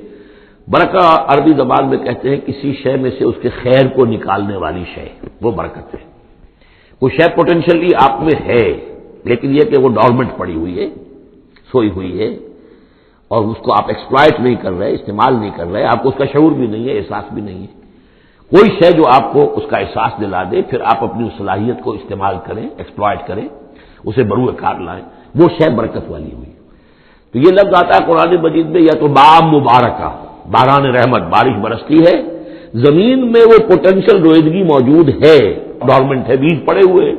برکہ عربی زبان میں کہتے ہیں کسی شے میں سے اس کے خیر کو نکالنے والی شے، وہ برکت ہے. کوئی شے پوٹینشلی آپ میں ہے لیکن یہ کہ وہ ڈورمنٹ پڑی ہوئی ہے، سوئی ہوئی ہے، اور اس کو آپ ایکسپلائٹ نہیں کر رہے، استعمال نہیں کر رہے، آپ کو اس کا شعور بھی نہیں ہے، احساس بھی نہیں ہے. کوئی شے جو آپ کو اس کا احساس دلا دے، پھر آپ اپنی صلاحیت کو استعمال کریں، ایکسپلائٹ کریں، اسے بروئے کار لائیں، وہ شے برکت والی ہوئی. تو یہ لفظ آتا ہے قرآن مجید میں، یا تو بام مبارکہ، باران رحمت، بارش برستی ہے، زمین میں وہ پوٹینشیل رویدگی موجود ہے، ڈورمنٹ ہے، بیج پڑے ہوئے،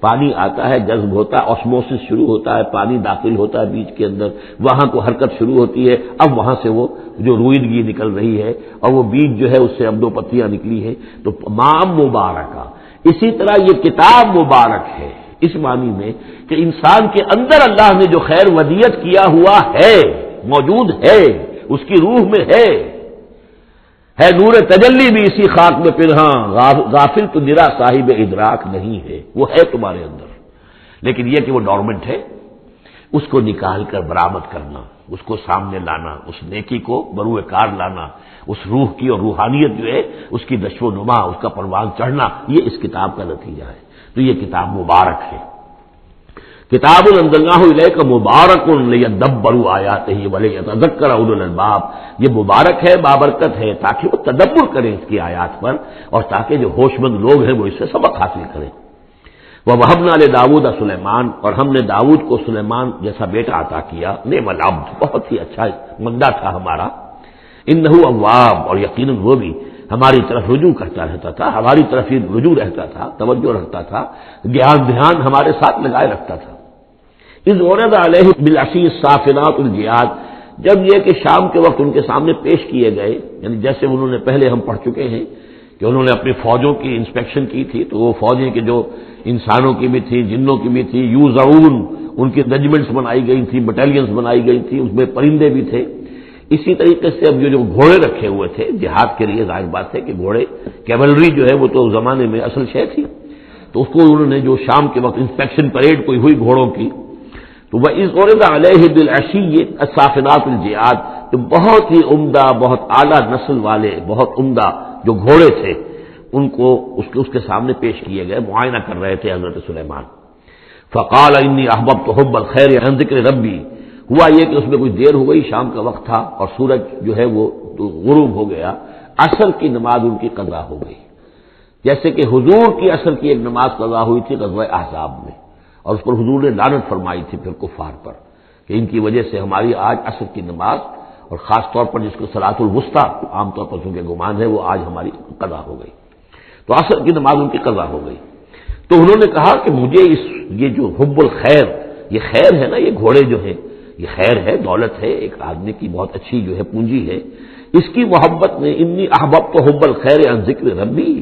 پانی آتا ہے، جذب ہوتا ہے، آسموسس شروع ہوتا ہے، پانی داخل ہوتا ہے بیج کے اندر، وہاں کو حرکت شروع ہوتی ہے، اب وہاں سے وہ جو رویدگی نکل رہی ہے اور وہ بیج جو ہے اس سے اب 2 پتیاں نکلی ہیں. تو مام مبارکہ. اسی طرح یہ کتاب مبارک ہے اس معنی میں کہ انسان کے اندر اللہ نے جو خیر ودیت کیا ہوا ہے، موجود ہے، اس کی روح میں ہے. ہے نور تجلی بھی اسی خاک میں پنہاں، غافل تو نرا صاحب ادراک نہیں ہے، وہ ہے تمہارے اندر، لیکن یہ کہ وہ ڈورمنٹ ہے، اس کو نکال کر برآمد کرنا، اس کو سامنے لانا، اس نیکی کو بروئے کار لانا، اس روح کی اور روحانیت جو ہے اس کی نشو و نما، اس کا پروان چڑھنا، یہ اس کتاب کا نتیجہ ہے۔ تو یہ کتاب مبارک ہے، کتاب انزلناہ الیک مبارک لیدبروا آیاتہ ولیتذکر اولو الالباب، یہ مبارک ہے، بابرکت ہے، تاکہ وہ تدبر کریں اس کی آیات پر، اور تاکہ جو ہوش مند لوگ ہیں وہ اس سے سبق حاصل کریں۔ وَوَهَبْنَا لِدَاوُودَ سلیمان، اور ہم نے داؤد کو سلیمان جیسا بیٹا عطا کیا، نعم العبد، بہت ہی اچھا بندہ تھا ہمارا، انہ اواب، اور یقیناً وہ بھی ہماری طرف رجوع کرتا رہتا تھا، ہماری طرف ہی رجوع رہتا تھا، توجہ رکھتا تھا، دھیان ہمارے ساتھ لگائے رکھتا تھا۔ اذ عرض علیہ بالعشی الصافنات الجیاد، جب یہ کہ شام کے وقت ان کے سامنے پیش کیے گئے، یعنی جیسے انہوں نے پہلے ہم پڑھ چکے ہیں کہ انہوں نے اپنی فوجوں کی انسپیکشن کی تھی، تو وہ فوجیں کہ جو انسانوں کی بھی تھی، جنوں کی بھی تھی، یوزعون، ان کی ریجمنٹس بنائی گئی تھی، بٹالینز بنائی گئی تھی، اس میں پرندے بھی تھے۔ اسی طریقے سے اب جو گھوڑے رکھے ہوئے تھے جہاد کے لیے، ظاہر بات ہے کہ گھوڑے، کیولری جو ہے وہ تو اس زمانے میں اصل شے تھی، تو اس کو انہوں نے جو شام کے وقت انسپیکشن پریڈ کوئی ہوئی گھوڑوں کی، تو وَإِذْ عُرِضَ عَلَيْهِ بِالْعَشِيِّ الصَّافِنَاتِ الْجِيَادِ، تو بہت ہی عمدہ، بہت اعلیٰ نسل والے، بہت عمدہ جو گھوڑے تھے، ان کو اس کے سامنے پیش کیے گئے، معائنہ کر رہے تھے حضرت سلیمان۔ فقال انی احببت حب الخیر عن ذکر ربی، ہوا یہ کہ اس میں کچھ دیر ہو گئی، شام کا وقت تھا اور سورج جو ہے وہ غروب ہو گیا، عصر کی نماز ان کی قضا ہو گئی، جیسے کہ حضور کی عصر کی ایک نماز قضا ہوئی تھی غزوہ احزاب میں، اور اس پر حضور نے لعنت فرمائی تھی پھر کفار پر کہ ان کی وجہ سے ہماری آج عصر کی نماز، اور خاص طور پر جس کو صلاۃ الوسطیٰ عام طور پر چونکہ گمان ہے، وہ آج ہماری قضا ہو گئی، تو عصر کی نماز ان کی قضا ہو گئی۔ تو انہوں نے کہا کہ مجھے یہ جو حب الخیر، یہ خیر ہے نا، یہ گھوڑے جو ہیں یہ خیر ہے، دولت ہے، ایک آدمی کی بہت اچھی جو ہے پونجی ہے، اس کی محبت میں انی احببت حب الخیر عن ذکر ربی،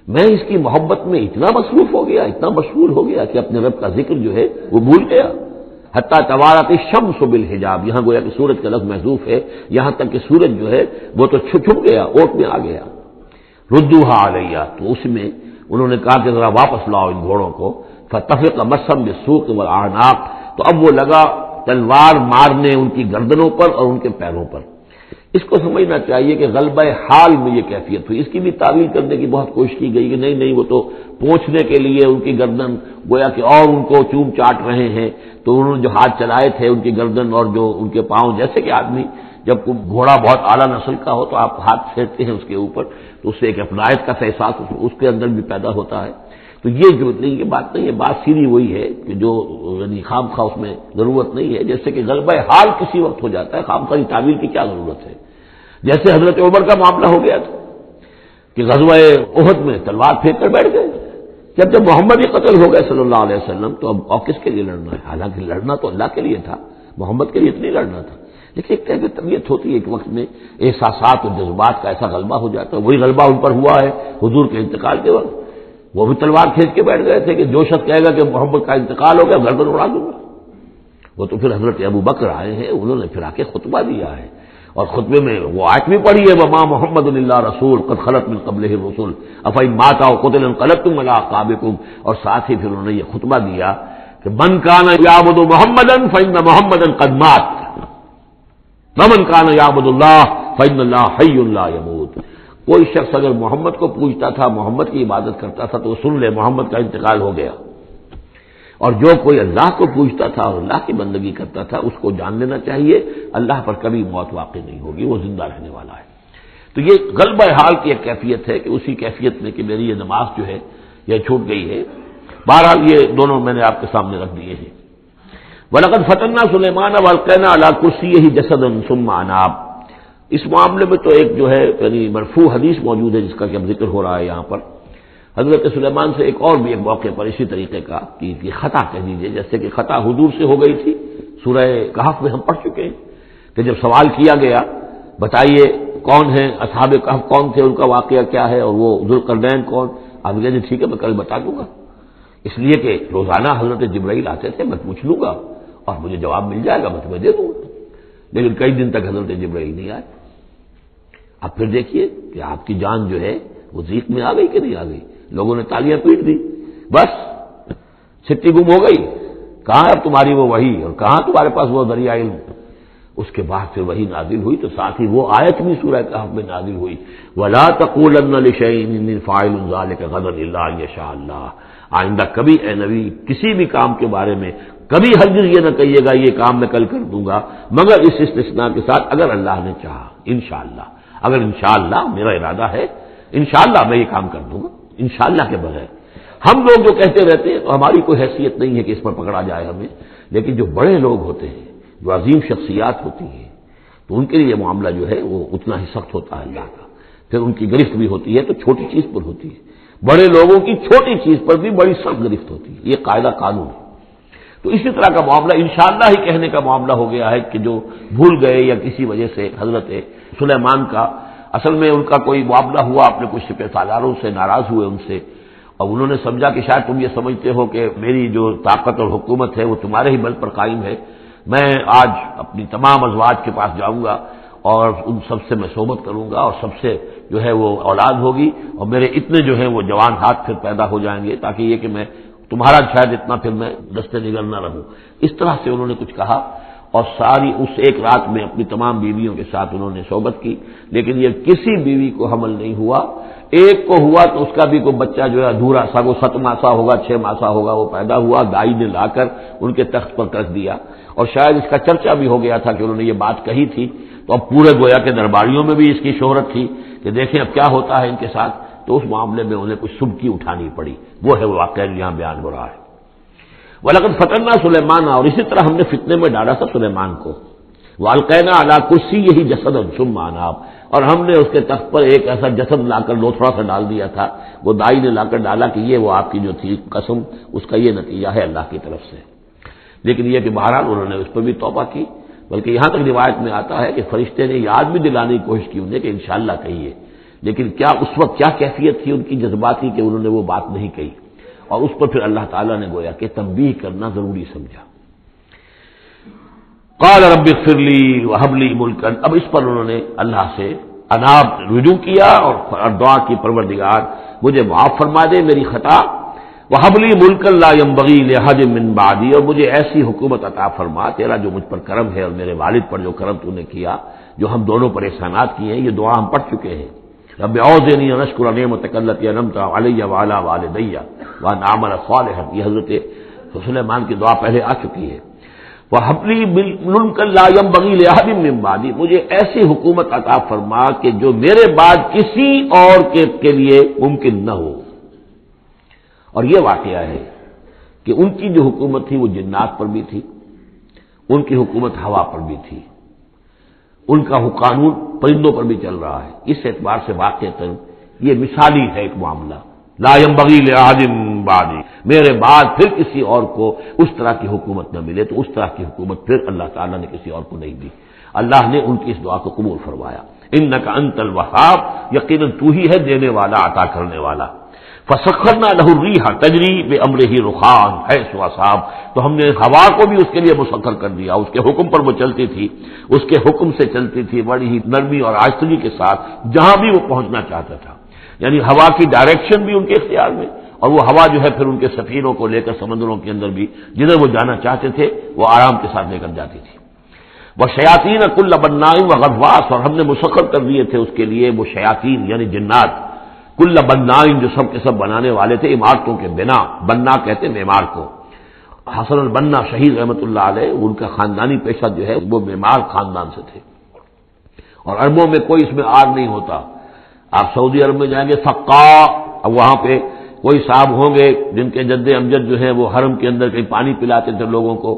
میں اس کی محبت میں اتنا مصروف ہو گیا، اتنا مشغول ہو گیا کہ اپنے رب کا ذکر جو ہے وہ بھول گیا۔ حتیٰ توارت الشمس بالحجاب، یہاں گویا کہ سورج کا لفظ محذوف ہے، یہاں تک کہ سورج جو ہے وہ تو چھپ گیا، اوٹ میں آ گیا۔ ردوہا علیہ، تو اس میں انہوں نے کہا کہ ذرا واپس لاؤ ان گھوڑوں کو، فتفق مسم بالسوق والاعناق، تو اب وہ لگا تلوار مارنے ان کی گردنوں پر اور ان کے پیروں پر۔ اس کو سمجھنا چاہیے کہ غلبہ حال میں یہ کیفیت ہوئی، اس کی بھی تعویل کرنے کی بہت کوشش کی گئی کہ نہیں وہ تو پہنچنے کے لیے ان کی گردن گویا کہ اور ان کو چوم چاٹ رہے ہیں، تو انہوں نے جو ہاتھ چلائے تھے ان کی گردن اور جو ان کے پاؤں، جیسے کہ آدمی جب گھوڑا بہت اعلیٰ نسل کا ہو تو آپ ہاتھ پھیرتے ہیں اس کے اوپر، تو اس سے ایک اپنائیت کا احساس اس کے اندر بھی پیدا ہوتا ہے۔ تو یہ جو نہیں، یہ بات نہیں ہے، بات سیدھی وہی ہے کہ جو یعنی خام خواہ اس میں ضرورت نہیں ہے، جیسے کہ غلبہ حال کسی وقت ہو جاتا ہے، خام خواہ تعویل کی کیا ضرورت ہے۔ جیسے حضرت عمر کا معاملہ ہو گیا تھا کہ غزوہ احد میں تلوار پھینک کر بیٹھ گئے، جب محمد ہی قتل ہو گئے صلی اللہ علیہ وسلم، تو اب اور کس کے لیے لڑنا ہے؟ حالانکہ لڑنا تو اللہ کے لیے تھا، محمد کے لیے اتنی لڑنا تھا، لیکن ایک طرح کی طبیعت ہوتی ہے، ایک وقت میں احساسات اور جذبات کا ایسا غلبہ ہو جاتا ہے، وہی غلبہ ان پر ہوا ہے حضور کے انتقال کے وقت، وہ بھی تلوار کھینچ کے بیٹھ گئے تھے کہ جو شخص کہے گا کہ محمد کا انتقال ہو گیا گردن اڑا دوں گا۔ وہ تو پھر حضرت ابو بکر آئے ہیں، انہوں نے پھر آ کے خطبہ دیا ہے، اور خطبے میں وہ آیت بھی پڑھی ہے وما محمد الا رسول قد خلت من قبلہ الرسل افإن مات أو قتل انقلبتم على أعقابكم، اور ساتھ ہی پھر انہوں نے یہ خطبہ دیا کہ من كان يعبد محمدا فإن محمدا قد مات ومن كان يعبد الله فإن الله حي لا يموت۔ کوئی شخص اگر محمد کو پوجتا تھا، محمد کی عبادت کرتا تھا، تو سن لے محمد کا انتقال ہو گیا، اور جو کوئی اللہ کو پوجتا تھا اور اللہ کی بندگی کرتا تھا اس کو جان لینا چاہیے اللہ پر کبھی موت واقع نہیں ہوگی، وہ زندہ رہنے والا ہے۔ تو یہ غلبہ حال کی ایک کیفیت ہے کہ اسی کیفیت میں کہ میری یہ نماز جو ہے یہ چھوٹ گئی ہے۔ بہرحال یہ دونوں میں نے آپ کے سامنے رکھ دیے ہیں۔ وَلَقَدْ فَتَنَّا سُلَيْمَانَ وَأَلْقَيْنَا عَلَىٰ كُرْسِيِّهِ جَسَدًا ثُمَّ أَنَابَ، اس معاملے میں تو ایک جو ہے یعنی مرفوع حدیث موجود ہے جس کا کہ اب ذکر ہو رہا ہے یہاں پر، حضرت سلیمان سے ایک اور بھی ایک موقع پر اسی طریقے کا کہ خطا کہہ دیجیے، جیسے کہ خطا حضور سے ہو گئی تھی، سورہ کہف میں ہم پڑھ چکے ہیں کہ جب سوال کیا گیا بتائیے کون ہیں اصحاب کہف، کون تھے، ان کا واقعہ کیا ہے، اور وہ ذوالقرنین کون، آپ کہتے ٹھیک ہے میں کل بتا دوں گا، اس لیے کہ روزانہ حضرت جبرائیل آتے تھے، میں پوچھ لوں گا اور مجھے جواب مل جائے گا، میں تمہیں دے دوں گا، لیکن کئی دن تک حضرت جبرائیل نہیں آئے۔ اب پھر دیکھیے کہ آپ کی جان جو ہے وہ ضیق میں آ گئی کہ نہیں آ گئی؟ لوگوں نے تالیاں پیٹ دی، بس چھٹی گم ہو گئی، کہاں اب تمہاری وہ وحی اور کہاں تمہارے پاس وہ ذریعہ علم؟ اس کے بعد پھر وحی نازل ہوئی تو ساتھ ہی وہ آیت بھی سورہ کہف میں نازل ہوئی، وَلَا تَقُولَنَّ لِشَيْءٍ إِنِّي فَاعِلٌ ذَلِكَ غَدًا إِلَّا أَن يَشَاءَ اللَّهُ، آئندہ کبھی اے نبی کسی بھی کام کے بارے میں کبھی ہرگز یہ نہ کہیے گا یہ کام میں کل کر دوں گا مگر اس استثناء کے ساتھ اگر اللہ نے چاہا، انشاءاللہ، اگر انشاءاللہ میرا ارادہ ہے انشاءاللہ میں یہ کام کر دوں گا، انشاءاللہ کے بغیر۔ ہم لوگ جو کہتے رہتے ہیں تو ہماری کوئی حیثیت نہیں ہے کہ اس پر پکڑا جائے ہمیں، لیکن جو بڑے لوگ ہوتے ہیں، جو عظیم شخصیات ہوتی ہیں، تو ان کے لیے یہ معاملہ جو ہے وہ اتنا ہی سخت ہوتا ہے اللہ کا، پھر ان کی گرفت بھی ہوتی ہے تو چھوٹی چیز پر ہوتی ہے، بڑے لوگوں کی چھوٹی چیز پر بھی بڑی سخت گرفت ہوتی ہے، یہ قاعدہ قانون ہے۔ تو اسی طرح کا معاملہ انشاءاللہ ہی کہنے کا معاملہ ہو گیا ہے کہ جو بھول گئے یا کسی وجہ سے حضرت سلیمان کا اصل میں ان کا کوئی معاملہ ہوا، اپنے کچھ سپہ سالاروں سے ناراض ہوئے ان سے، اور انہوں نے سمجھا کہ شاید تم یہ سمجھتے ہو کہ میری جو طاقت اور حکومت ہے وہ تمہارے ہی بل پر قائم ہے، میں آج اپنی تمام ازواج کے پاس جاؤں گا اور ان سب سے میں صحبت کروں گا اور سب سے جو ہے وہ اولاد ہوگی اور میرے اتنے جو ہیں وہ جوان ہاتھ پھر پیدا ہو جائیں گے تاکہ یہ کہ میں تمہارا شاید اتنا پھر میں دستے نگر نہ رہوں۔ اس طرح سے انہوں نے کچھ کہا اور ساری اس ایک رات میں اپنی تمام بیویوں کے ساتھ انہوں نے صحبت کی، لیکن یہ کسی بیوی کو حمل نہیں ہوا، ایک کو ہوا تو اس کا بھی کوئی بچہ جو ہے ادھورا سا، وہ 7 ماسا ہوگا 6 ماسا ہوگا، وہ پیدا ہوا، دائی نے لا کر ان کے تخت پر رکھ دیا، اور شاید اس کا چرچا بھی ہو گیا تھا کہ انہوں نے یہ بات کہی تھی، تو اب پورے گویا کے درباریوں میں بھی اس کی شہرت تھی کہ دیکھیں اب کیا ہوتا ہے ان کے ساتھ، تو اس معاملے میں انہیں کچھ سبکی اٹھانی پڑی، وہ ہے واقعہ یہاں بیان ہو رہا ہے۔ وَلَقَدْ فَتَنَّا سُلَيْمَانَ، اور اسی طرح ہم نے فتنے میں ڈالا تھا سلیمان کو، وَأَلْقَيْنَا عَلَىٰ كُرْسِيِّهِ جَسَدًا ثُمَّ أَنَابَ، اور ہم نے اس کے تخت پر ایک ایسا جسد لا کر لوتھڑا سا ڈال دیا تھا، وہ دائی نے لا کر ڈالا کہ یہ وہ آپ کی جو تھی قسم، اس کا یہ نتیجہ ہے اللہ کی طرف سے۔ لیکن یہ کہ بہرحال انہوں نے اس پر بھی توبہ کی، بلکہ یہاں تک روایت میں آتا ہے کہ فرشتے نے یاد بھی دلانے کی کوشش کی انہیں کہ انشاءاللہ کہیے، لیکن کیا اس وقت کیا کیفیت تھی ان کی جذباتی کہ انہوں نے وہ بات نہیں کہی، اور اس پر پھر اللہ تعالیٰ نے گویا کہ تنبیہ کرنا ضروری سمجھا۔ قال رب اغفر لی وہب لی ملکا، اب اس پر انہوں نے اللہ سے اناب رجوع کیا اور دعا کی پروردگار مجھے معاف فرما دے میری خطا، وہب لی ملکا لا ينبغی لأحد من بعدی، اور مجھے ایسی حکومت عطا فرما تیرا جو مجھ پر کرم ہے اور میرے والد پر جو کرم تو نے کیا، جو ہم دونوں پر احسانات کیے ہیں، یہ دعا ہم پڑھ چکے ہیں، رب اعوذنی ان اشکر نعمتک التی انعمت علی وعلی والدی وان اعمل صالحا، یہ حضرت سلیمان کی دعا پہلے آ چکی ہے۔ وَهَبْ لِي مُلْكًا لَا يَنبَغِي لِأَحَدٍ مِّن بَعْدِي، مجھے ایسی حکومت عطا فرما کہ جو میرے بعد کسی اور کے لیے ممکن نہ ہو۔ اور یہ واقعہ ہے کہ ان کی جو حکومت تھی وہ جنات پر بھی تھی، ان کی حکومت ہوا پر بھی تھی، ان کا قانون پرندوں پر بھی چل رہا ہے، اس اعتبار سے واقعتاً یہ مثالی ہے ایک معاملہ، لا ينبغی لأحد من بعدی، میرے بعد پھر کسی اور کو اس طرح کی حکومت نہ ملے، تو اس طرح کی حکومت پھر اللہ تعالیٰ نے کسی اور کو نہیں دی۔ اللہ نے ان کی اس دعا کو قبول فرمایا، انک انت الوہاب، یقیناً تو ہی ہے دینے والا عطا کرنے والا۔ فسخرنا له الريح تجري بأمره رخاء حيث أصاب، تو ہم نے ہوا کو بھی اس کے لیے مسخر کر دیا، اس کے حکم پر وہ چلتی تھی، اس کے حکم سے چلتی تھی بڑی ہی نرمی اور آہستگی کے ساتھ جہاں بھی وہ پہنچنا چاہتا تھا، یعنی ہوا کی ڈائریکشن بھی ان کے اختیار میں، اور وہ ہوا جو ہے پھر ان کے سفینوں کو لے کر سمندروں کے اندر بھی جدھر وہ جانا چاہتے تھے وہ آرام کے ساتھ لے کر جاتی تھی۔ وَشَيَاطِينَ كُلَّ بَنَّاءٍ وَغَوَّاصٍ، اور ہم نے مسخر کر دیے تھے اس کے لیے وہ شیاطین یعنی جنات، کل بنائن جو سب کے سب بنانے والے تھے عمارتوں کے بنا، بنا کہتے ہیں معمار کو۔ حسن البنا شہید رحمۃ اللہ علیہ ان کا خاندانی پیشہ جو ہے وہ معمار خاندان سے تھے، اور عربوں میں کوئی اس میں آر نہیں ہوتا۔ آپ سعودی عرب میں جائیں گے فقا، اب وہاں پہ کوئی صاحب ہوں گے جن کے جد امجد جو ہے وہ حرم کے اندر کہیں پانی پلاتے تھے لوگوں کو،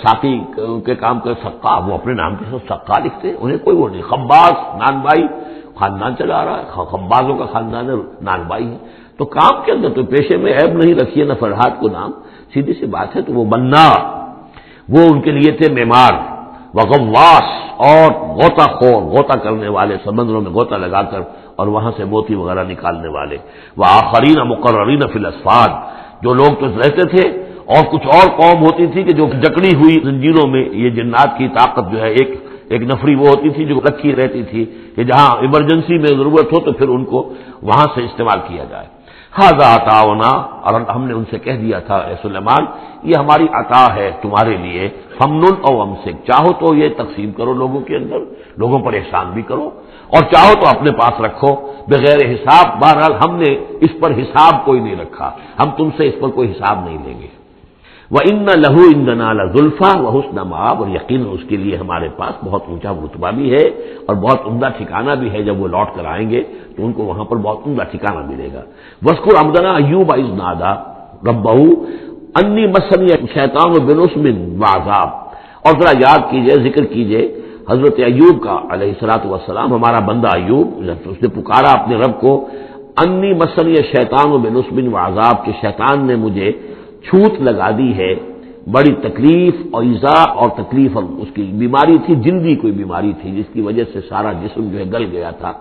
ساقی کے کام کر سقا، وہ اپنے نام کے ساتھ سقا لکھتے، انہیں کوئی وہ نہیں۔ خباز نان بھائی خاندان چلا رہا ہے، خبازوں کا خاندان ہے، نان بھائی ہے، تو کام کے اندر تو پیشے میں عیب نہیں رکھیے نہ فرحات کو نام، سیدھی سی بات ہے۔ تو وہ بننا وہ ان کے لیے تھے معمار، وغواص اور غوطہ خور، غوطہ کرنے والے، سمندروں میں غوطہ لگا کر اور وہاں سے موتی وغیرہ نکالنے والے، وآخرین مقررین فی الاسفاد، جو لوگ تو رہتے تھے، اور کچھ اور قوم ہوتی تھی کہ جو جکڑی ہوئی زنجیروں میں، یہ جنات کی طاقت جو ہے ایک نفری وہ ہوتی تھی جو رکھی رہتی تھی کہ جہاں ایمرجنسی میں ضرورت ہو تو پھر ان کو وہاں سے استعمال کیا جائے. ھذا عطاؤنا، اور ہم نے ان سے کہہ دیا تھا اے سلیمان یہ ہماری عطا ہے تمہارے لیے، فمنن او امسک، چاہو تو یہ تقسیم کرو لوگوں کے اندر، لوگوں پر احسان بھی کرو، اور چاہو تو اپنے پاس رکھو بغیر حساب. بہرحال ہم نے اس پر حساب کوئی نہیں رکھا، ہم تم سے اس پر کوئی حساب نہیں لیں گے. وَإِنَّ لَهُ عِندَنَا لَزُلْفَىٰ وَحُسْنَ مَآبٍ، اور یقیناً اس کے لیے ہمارے پاس بہت اونچا رتبہ بھی ہے اور بہت عمدہ ٹھکانہ بھی ہے. جب وہ لوٹ کر آئیں گے تو ان کو وہاں پر بہت عمدہ ٹھکانہ ملے گا. وَاذْكُرْ عَبْدَنَا أَيُّوبَ إِذْ نَادَىٰ رَبَّهُ أَنِّي مَسَّنِيَ الشَّيْطَانُ بِنُصْبٍ وَعَذَابٍ، اور ذرا یاد کیجئے، ذکر کیجئے حضرت ایوب کا علیہ الصلوۃ والسلام، ہمارا بندہ ایوب، اس نے پکارا اپنے رب کو، انی مسنی الشیطان بنصب وعذاب، کہ شیطان نے مجھے چھوت لگا دی ہے، بڑی تکلیف اور ایذا اور تکلیف، اور اس کی بیماری تھی، جلدی کوئی بیماری تھی جس کی وجہ سے سارا جسم جو ہے گل گیا تھا،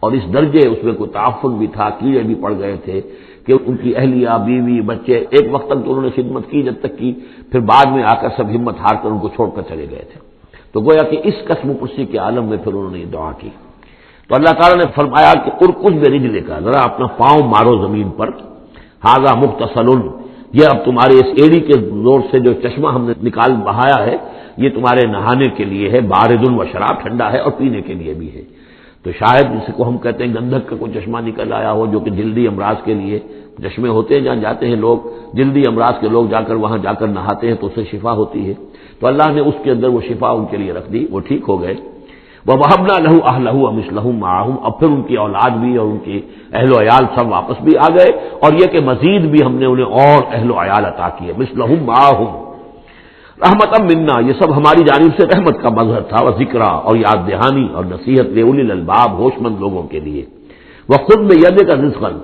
اور اس درجے اس میں کوئی تعفن بھی تھا، کیڑے بھی پڑ گئے تھے کہ ان کی اہلیہ، بیوی، بچے ایک وقت تک تو انہوں نے خدمت کی جب تک کی، پھر بعد میں آ کر سب ہمت ہار کر ان کو چھوڑ کر چلے گئے تھے. تو گویا کہ اس قسم پرسی کے عالم میں پھر انہوں نے یہ دعا کی. تو اللہ تعالیٰ نے فرمایا کہ ارکض برجلک کا، ذرا اپنا پاؤں مارو زمین پر، ھذا مغتسل، یہ اب تمہارے اس ایڑی کے زور سے جو چشمہ ہم نے نکال بہایا ہے یہ تمہارے نہانے کے لیے ہے، بارد و شراب، ٹھنڈا ہے، اور پینے کے لیے بھی ہے. تو شاید جس کو ہم کہتے ہیں گندھک کا کوئی چشمہ نکل آیا ہو، جو کہ جلدی امراض کے لیے چشمے ہوتے ہیں جہاں جاتے ہیں لوگ، جلدی امراض کے لوگ جا کر وہاں جا کر نہاتے ہیں تو اس سے شفا ہوتی ہے. تو اللہ نے اس کے اندر وہ شفا ان کے لیے رکھ دی، وہ ٹھیک ہو گئے. وَوَهَبْنَا لَهُ أَهْلَهُ وَمِثْلَهُم مَّعَهُمْ، اب پھر ان کی اولاد بھی اور ان کی اہل و عیال سب واپس بھی آ گئے، اور یہ کہ مزید بھی ہم نے انہیں اور اہل و عیال عطا کیے. مِثْلَهُم مَّعَهُمْ رحمتًا مِنَّا، یہ سب ہماری جانب سے رحمت کا مظہر تھا، وذکریٰ، اور یاد دہانی اور نصیحت لأولی الالباب، ہوش مند لوگوں کے لیے. وَخُذْ بِيَدِكَ رِزْقًا،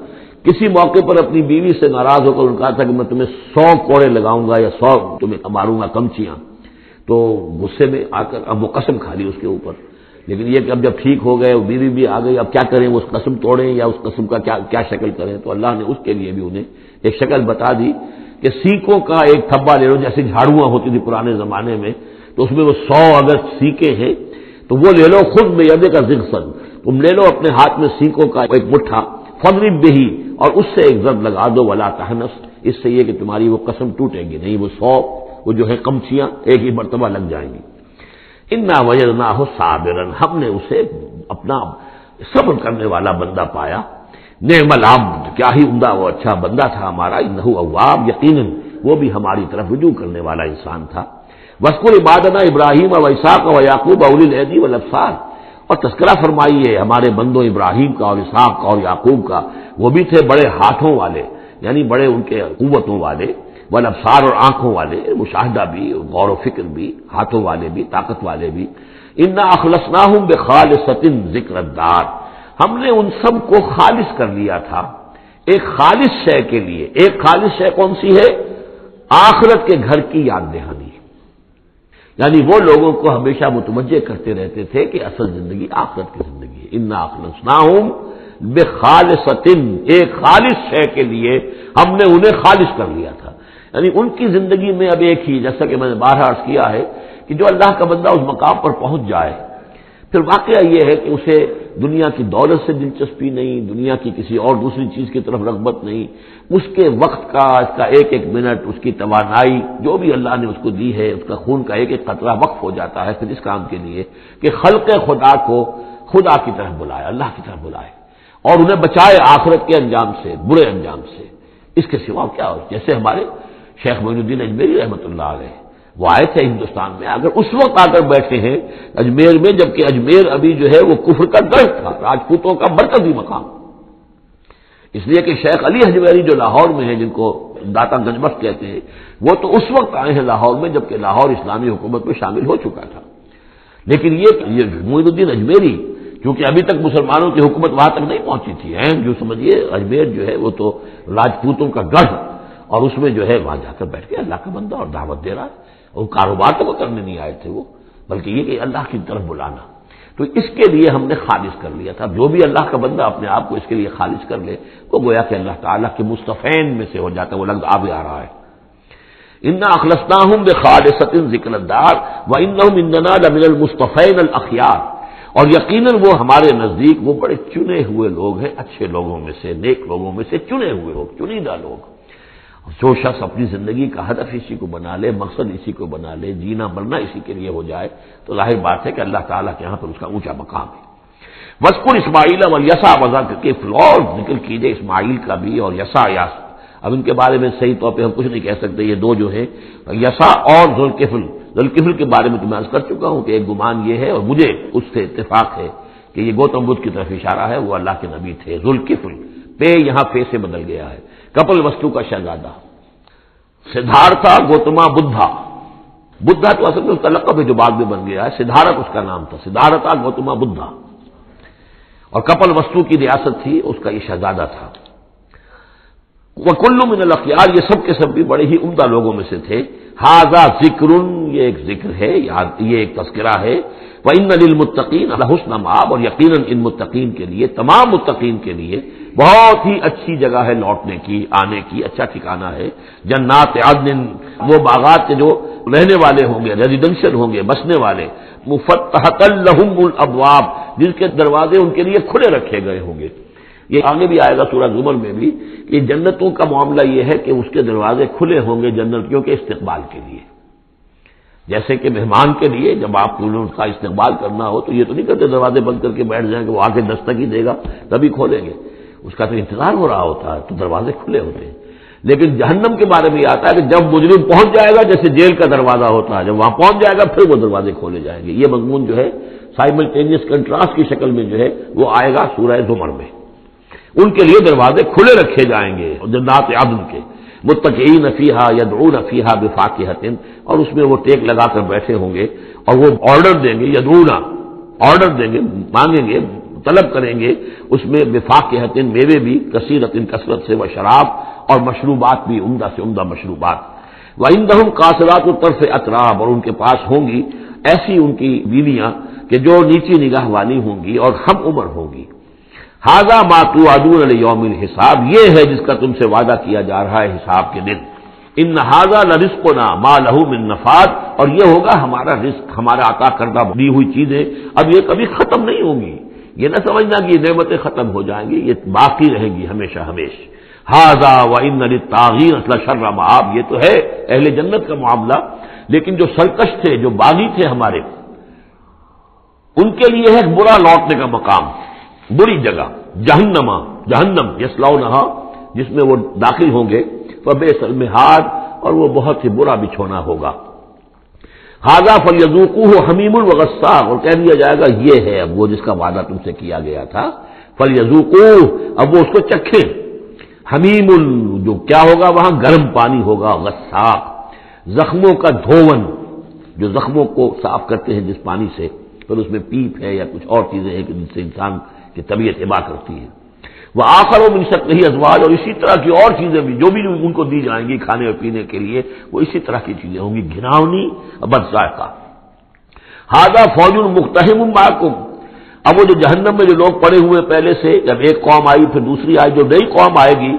کسی موقع پر اپنی بیوی سے ناراض ہو کر ان کا تھا کہ میں تمہیں 100 کوڑے لگاؤں گا یا 100 تمہیں ماروں گا کمچیاں، تو غصے میں آ کر اب وہ قسم کھا لی اس کے اوپر. لیکن یہ کہ اب جب ٹھیک ہو گئے، بیوی بھی آ گئی، اب کیا کریں، وہ اس قسم توڑیں یا اس قسم کا کیا شکل کریں. تو اللہ نے اس کے لیے بھی انہیں ایک شکل بتا دی کہ سیکوں کا ایک تھبا لے لو، جیسے جھاڑوواں ہوتی تھی پرانے زمانے میں، تو اس میں وہ 100 اگر سیکے ہیں تو وہ لے لو. خود بیدک رزقا، تم لے لو اپنے ہاتھ میں سیکوں کا ایک مٹھا، فضرب بہ، اور اس سے ایک ضرب لگا دو، ولا تحنس، اس سے یہ کہ تمہاری وہ قسم ٹوٹے گی نہیں، وہ 100 وہ جو ہے کمچیاں ایک ہی مرتبہ لگ جائیں گی. انا وجدناہ صابرا، ہم نے اسے اپنا صبر کرنے والا بندہ پایا. نعم العبد، کیا ہی عمدہ وہ اچھا بندہ تھا ہمارا. انہ اواب، یقیناً وہ بھی ہماری طرف رجوع کرنے والا انسان تھا. واذکر عبادنا ابراہیم و اسحاق و یعقوب اولی الایدی والابصار، اور تذکرہ فرمائیے ہمارے بندوں ابراہیم کا اور اسحاق کا اور یعقوب کا، وہ بھی تھے بڑے ہاتھوں والے، یعنی بڑے ان کے قوتوں والے، والابصار، اور آنکھوں والے، مشاہدہ بھی، غور و فکر بھی، ہاتھوں والے بھی، طاقت والے بھی. انا اخلصناہم بخالصۃ ذکر الدار، ہم نے ان سب کو خالص کر لیا تھا ایک خالص شے کے لیے. ایک خالص شے کون سی ہے؟ آخرت کے گھر کی یاد دہانی، یعنی وہ لوگوں کو ہمیشہ متوجہ کرتے رہتے تھے کہ اصل زندگی آخرت کی زندگی ہے. انا اخلصناہم بخالصۃ، ایک خالص شے کے لیے ہم نے انہیں خالص کر لیا تھا. یعنی ان کی زندگی میں اب ایک ہی، جیسا کہ میں نے بارہا عرض کیا ہے کہ جو اللہ کا بندہ اس مقام پر پہنچ جائے، پھر واقعہ یہ ہے کہ اسے دنیا کی دولت سے دلچسپی نہیں، دنیا کی کسی اور دوسری چیز کی طرف رغبت نہیں. اس کے وقت کا، اس کا ایک ایک منٹ، اس کی توانائی جو بھی اللہ نے اس کو دی ہے، اس کا خون کا ایک ایک قطرہ وقف ہو جاتا ہے پھر اس کام کے لیے کہ خلق خدا کو خدا کی طرف بلائے، اللہ کی طرف بلائے، اور انہیں بچائے آخرت کے انجام سے، برے انجام سے. اس کے سوا کیا ہو؟ جیسے ہمارے شیخ معین الدین اجمیری رحمۃ اللہ علیہ، وہ آئے تھے ہندوستان میں، اگر اس وقت آ کر بیٹھے ہیں اجمیر میں، جبکہ اجمیر ابھی جو ہے وہ کفر کا گڑھ تھا، راجپوتوں کا مرکزی مقام. اس لیے کہ شیخ علی حجویری جو لاہور میں ہیں، جن کو داتا گنج بخش کہتے ہیں، وہ تو اس وقت آئے ہیں لاہور میں جبکہ لاہور اسلامی حکومت میں شامل ہو چکا تھا. لیکن یہ معین الدین اجمیری، کیونکہ ابھی تک مسلمانوں کی حکومت وہاں تک نہیں پہنچی تھی، جو سمجھیے اجمیر جو ہے وہ تو راجپوتوں کا گڑھ، اور اس میں جو ہے وہاں جا کر بیٹھ کے اللہ کا بندہ اور دعوت دے رہا ہے. اور کاروبار تو وہ کرنے نہیں آئے تھے وہ، بلکہ یہ کہ اللہ کی طرف بلانا. تو اس کے لیے ہم نے خالص کر لیا تھا. جو بھی اللہ کا بندہ اپنے آپ کو اس کے لیے خالص کر لے، وہ گویا کہ اللہ تعالیٰ کے مصطفین میں سے ہو جاتا ہے. وہ لفظ آ رہا ہے. انا اخلصناہم بخالصۃ ذکر الدار وانہم عندنا لمن المصطفین الاخیار، اور یقیناً وہ ہمارے نزدیک وہ بڑے چنے ہوئے لوگ ہیں، اچھے لوگوں میں سے، نیک لوگوں میں سے چنے ہوئے لوگ، چنیدہ لوگ۔ جو شخص اپنی زندگی کا ہدف اسی کو بنا لے، مقصد اسی کو بنا لے، جینا مرنا اسی کے لیے ہو جائے، تو ظاہر بات ہے کہ اللہ تعالیٰ کے یہاں پر اس کا اونچا مقام ہے۔ وَاذْكُرْ إِسْمَاعِيلَ وَالْيَسَعَ وَذَا الْكِفْلِ، اور ذکر کیجئے اسماعیل کا بھی اور یسع یاس۔ اب ان کے بارے میں صحیح طور پہ ہم کچھ نہیں کہہ سکتے، یہ دو جو ہیں یسع اور ذوالکفل، ذوالکفل کے بارے میں تو میں عرض کر چکا ہوں کہ ایک گمان یہ ہے اور مجھے اس سے اتفاق ہے کہ یہ گوتم بدھ کی طرف اشارہ ہے، وہ اللہ کے نبی تھے۔ ذوالکفل پے یہاں پے سے بدل گیا ہے، کپل وستو کا شہزادہ، سدھارتھا گوتما بدھا، بدھا تو اصل میں اس کا لقب ہے جو بعد میں بن گیا ہے، سدھارت اس کا نام تھا، سدھارتھا گوتما بدھا، اور کپل وستو کی ریاست تھی، اس کا یہ شہزادہ تھا۔ وَكُلُّ مِنَ الْأَخْيَارِ، یہ سب کے سب بھی بڑے ہی عمدہ لوگوں میں سے تھے۔ ھذا ذکر، یہ ایک ذکر ہے، یہ ایک تذکرہ ہے۔ وَإِنَّ لِلْمُتَّقِينَ لَحُسْنَ مآب، اور یقیناً ان متقین کے لیے، تمام متقین کے لیے بہت ہی اچھی جگہ ہے لوٹنے کی، آنے کی، اچھا ٹھکانہ ہے۔ جنات عدن، وہ باغات کے جو رہنے والے ہوں گے، ریزیڈنشل ہوں گے، بسنے والے، مفتحۃ لہم الابواب، جن کے دروازے ان کے لیے کھلے رکھے گئے ہوں گے۔ یہ آگے بھی آئے گا سورہ زمر میں بھی کہ جنتوں کا معاملہ یہ ہے کہ اس کے دروازے کھلے ہوں گے جنتیوں کے استقبال کے لیے، جیسے کہ مہمان کے لیے جب آپ کو اس کا استقبال کرنا ہو تو یہ تو نہیں کرتے دروازے بند کر کے بیٹھ جائیں کہ وہ آ کے دستک ہی دے گا تبھی کھولیں گے، اس کا تو انتظار ہو رہا ہوتا ہے، تو دروازے کھلے ہوتے ہیں۔ لیکن جہنم کے بارے میں یہ آتا ہے کہ جب مجرم پہنچ جائے گا، جیسے جیل کا دروازہ ہوتا ہے، جب وہاں پہنچ جائے گا پھر وہ دروازے کھولے جائیں گے۔ یہ مضمون جو ہے سائملٹینیس کنٹراسٹ کی شکل میں جو ہے وہ آئے گا سورہ زمر میں۔ ان کے لیے دروازے کھلے رکھے جائیں گے جنات عدن کے، متکئین فیہا یدعون فیہا بفاکہۃ، اور اس میں وہ ٹیک لگا کر بیٹھے ہوں گے اور وہ آرڈر دیں گے، یدعون آرڈر دیں گے، مانگیں گے، طلب کریں گے اس میں بفاکہۃ، میوے بھی، کثیرۃ کثرت سے، و شراب، اور مشروبات بھی، عمدہ سے عمدہ مشروبات۔ وعندہم قاصرات الطرف اتراب، اور ان کے پاس ہوں گی ایسی ان کی بیویاں کہ جو نیچی نگاہ والی ہوں گی اور ہم عمر ہوں گی۔ ھذا ما توعدون لیوم الحساب، یہ ہے جس کا تم سے وعدہ کیا جا رہا ہے حساب کے دن۔ ان ھذا لرزقنا ما لہ من نفاد، اور یہ ہوگا ہمارا رزق، ہمارا عطا کردہ دی ہوئی چیزیں، اب یہ کبھی ختم نہیں ہوں گی۔ یہ نہ سمجھنا کہ یہ نعمتیں ختم ہو جائیں گی، یہ باقی رہیں گی ہمیشہ ہمیشہ۔ ھذا وان للطاغین لشر مآب، یہ تو ہے اہل جنت کا معاملہ، لیکن جو سرکش تھے، جو باغی تھے ہمارے، ان کے لیے ہے برا لوٹنے کا مقام، بری جگہ، جہنم یصلونھا، جس میں وہ داخل ہوں گے، فبئس المہاد، اور وہ بہت ہی برا بچھونا ہوگا۔ ھذا فلیذوقوہ حمیم وغساق، اور کہہ دیا جائے گا یہ ہے اب وہ جس کا وعدہ تم سے کیا گیا تھا، فلیذوقوہ، اب وہ اس کو چکھیں۔ حمیم، جو کیا ہوگا وہاں گرم پانی ہوگا، غساق، زخموں کا دھون، جو زخموں کو صاف کرتے ہیں جس پانی سے، پھر اس میں پیپ ہے یا کچھ اور چیزیں ہیں کہ جن سے انسان کی طبیعت ابا کرتی ہے۔ وہ آخر من شکلہ ازواج، اور اسی طرح کی اور چیزیں بھی جو بھی ان کو دی جائیں گی کھانے اور پینے کے لیے، وہ اسی طرح کی چیزیں ہوں گی، گھناؤنی اور بد ذائقہ۔ ھذا فوج مقتحم معکم، اب وہ جو جہنم میں جو لوگ پڑے ہوئے پہلے سے، جب ایک قوم آئی پھر دوسری آئی، جو نئی قوم آئے گی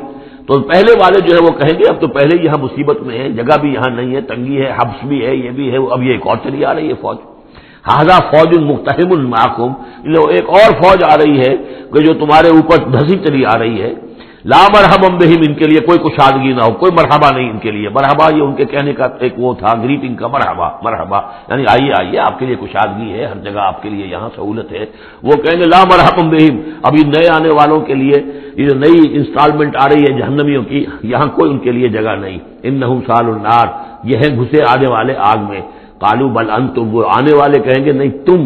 تو پہلے والے جو ہے وہ کہیں گے اب تو پہلے یہاں مصیبت میں ہے، جگہ بھی یہاں نہیں ہے، تنگی ہے، حبس بھی ہے، یہ بھی ہے، اب یہ ایک اور چلی آ رہی ہے فوج۔ ھذا فوج مقتحم معکم، ایک اور فوج آ رہی ہے کہ جو تمہارے اوپر دھسی چلی آ رہی ہے۔ لا مرحبا بہم، ان کے لیے کوئی کشادگی نہ ہو، کوئی مرحبا نہیں ان کے لیے۔ مرحبا یہ ان کے کہنے کا ایک وہ تھا، گریٹنگ کا، مرحبا مرحبا، یعنی آئیے آئیے، آپ کے لیے کشادگی ہے، ہر جگہ آپ کے لیے یہاں سہولت ہے۔ وہ کہیں گے لا مرحبا بہم، اب یہ نئے آنے والوں کے لیے یہ جو نئی انسٹالمنٹ آ رہی ہے جہنمیوں کی، یہاں کوئی ان کے لیے جگہ نہیں۔ انہم صال النار، یہ ہے گھسے آنے والے آگ میں۔ قالوا بل انتم، وہ آنے والے کہیں گے نہیں تم،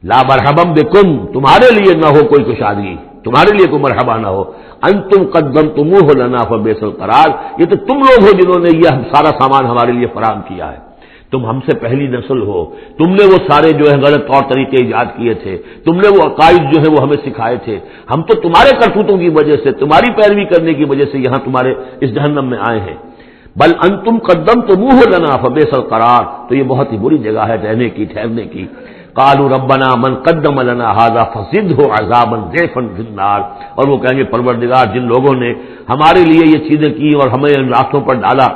لا مرحبا بکم، تمہارے لیے نہ ہو کوئی کشادگی، تمہارے لیے کوئی مرحبا نہ ہو۔ انتم قدمتموہ لنا فبئس القرار، یہ تو تم لوگ ہو جنہوں نے یہ سارا سامان ہمارے لیے فراہم کیا ہے، تم ہم سے پہلی نسل ہو، تم نے وہ سارے جو ہے غلط طور طریقے ایجاد کیے تھے، تم نے وہ عقائد جو ہے وہ ہمیں سکھائے تھے، ہم تو تمہارے کرتوتوں کی وجہ سے، تمہاری پیروی کرنے کی وجہ سے یہاں تمہارے اس جہنم میں آئے ہیں۔ بل انتم قدمتموہ لنا فبئس القرار، تو یہ بہت ہی بری جگہ ہے رہنے کی، ٹھہرنے کی۔ قالوا ربنا من قدم لنا هذا فزده عذابا ضعفا في النار، اور وہ کہیں گے پروردگار جن لوگوں نے ہمارے لیے یہ چیزیں کی اور ہمیں ان راستوں پر ڈالا،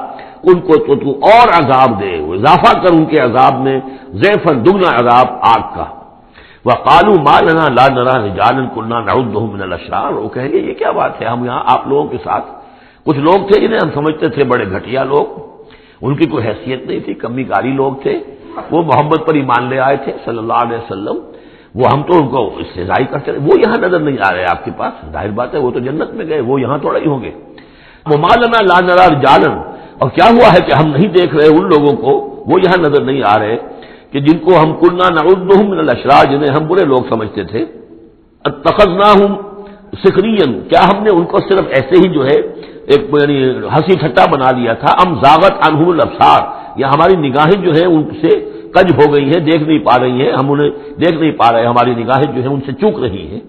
ان کو تو اور عذاب دے، وہ اضافہ کر ان کے عذاب میں، ضعفاً دگنا عذاب آگ کا۔ وقالوا ما لنا لا نرى رجالا كنا نعدهم من الاشرار، وہ کہیں گے یہ کیا بات ہے، ہم یہاں آپ لوگوں کے ساتھ کچھ لوگ تھے جنہیں ہم سمجھتے تھے بڑے گھٹیا لوگ، ان کی کوئی حیثیت نہیں تھی، کمی کاری لوگ تھے، وہ محمد پر ایمان لے آئے تھے صلی اللہ علیہ وسلم، وہ ہم تو ان کو استہزاء کرتے رہے، وہ یہاں نظر نہیں آ رہے آپ کے پاس، ظاہر بات ہے وہ تو جنت میں گئے، وہ یہاں تھوڑا ہی ہوں گے۔ وما لنا لا نرى رجالا، اور کیا ہوا ہے کہ ہم نہیں دیکھ رہے ان لوگوں کو، وہ یہاں نظر نہیں آ رہے کہ جن کو ہم كنا نعدهم من الاشرار، جنہیں ہم برے لوگ سمجھتے تھے، اتخذناهم سخريا، کیا ہم نے ان کو صرف ایسے ہی جو ہے ایک یعنی ہنسی ٹھٹا بنا لیا تھا، ام زاغت عنهم الابصار، یا ہماری نگاہیں جو ہیں ان سے کج ہو گئی ہیں، دیکھ نہیں پا رہی ہیں، ہم انہیں دیکھ نہیں پا رہے، ہماری نگاہیں جو ہیں ان سے چوک رہی ہیں۔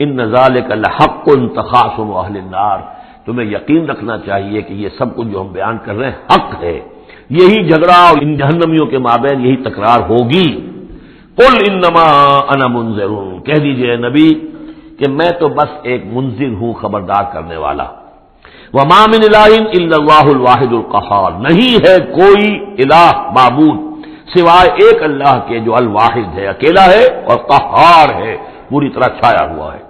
ان ذلک لحق تخاصم اہل النار، تمہیں یقین رکھنا چاہیے کہ یہ سب کچھ جو ہم بیان کر رہے ہیں حق ہے، یہی جھگڑا اور ان جہنمیوں کے مابین یہی تکرار ہوگی۔ قل انما انا منذر، کہہ دیجئے نبی کہ میں تو بس ایک منذر ہوں، خبردار کرنے والا۔ وما من الہ الا اللہ الواحد القہار، نہیں ہے کوئی الہ معبود سوائے ایک اللہ کے جو الواحد ہے، اکیلا ہے اور قہار ہے، پوری طرح چھایا ہوا ہے۔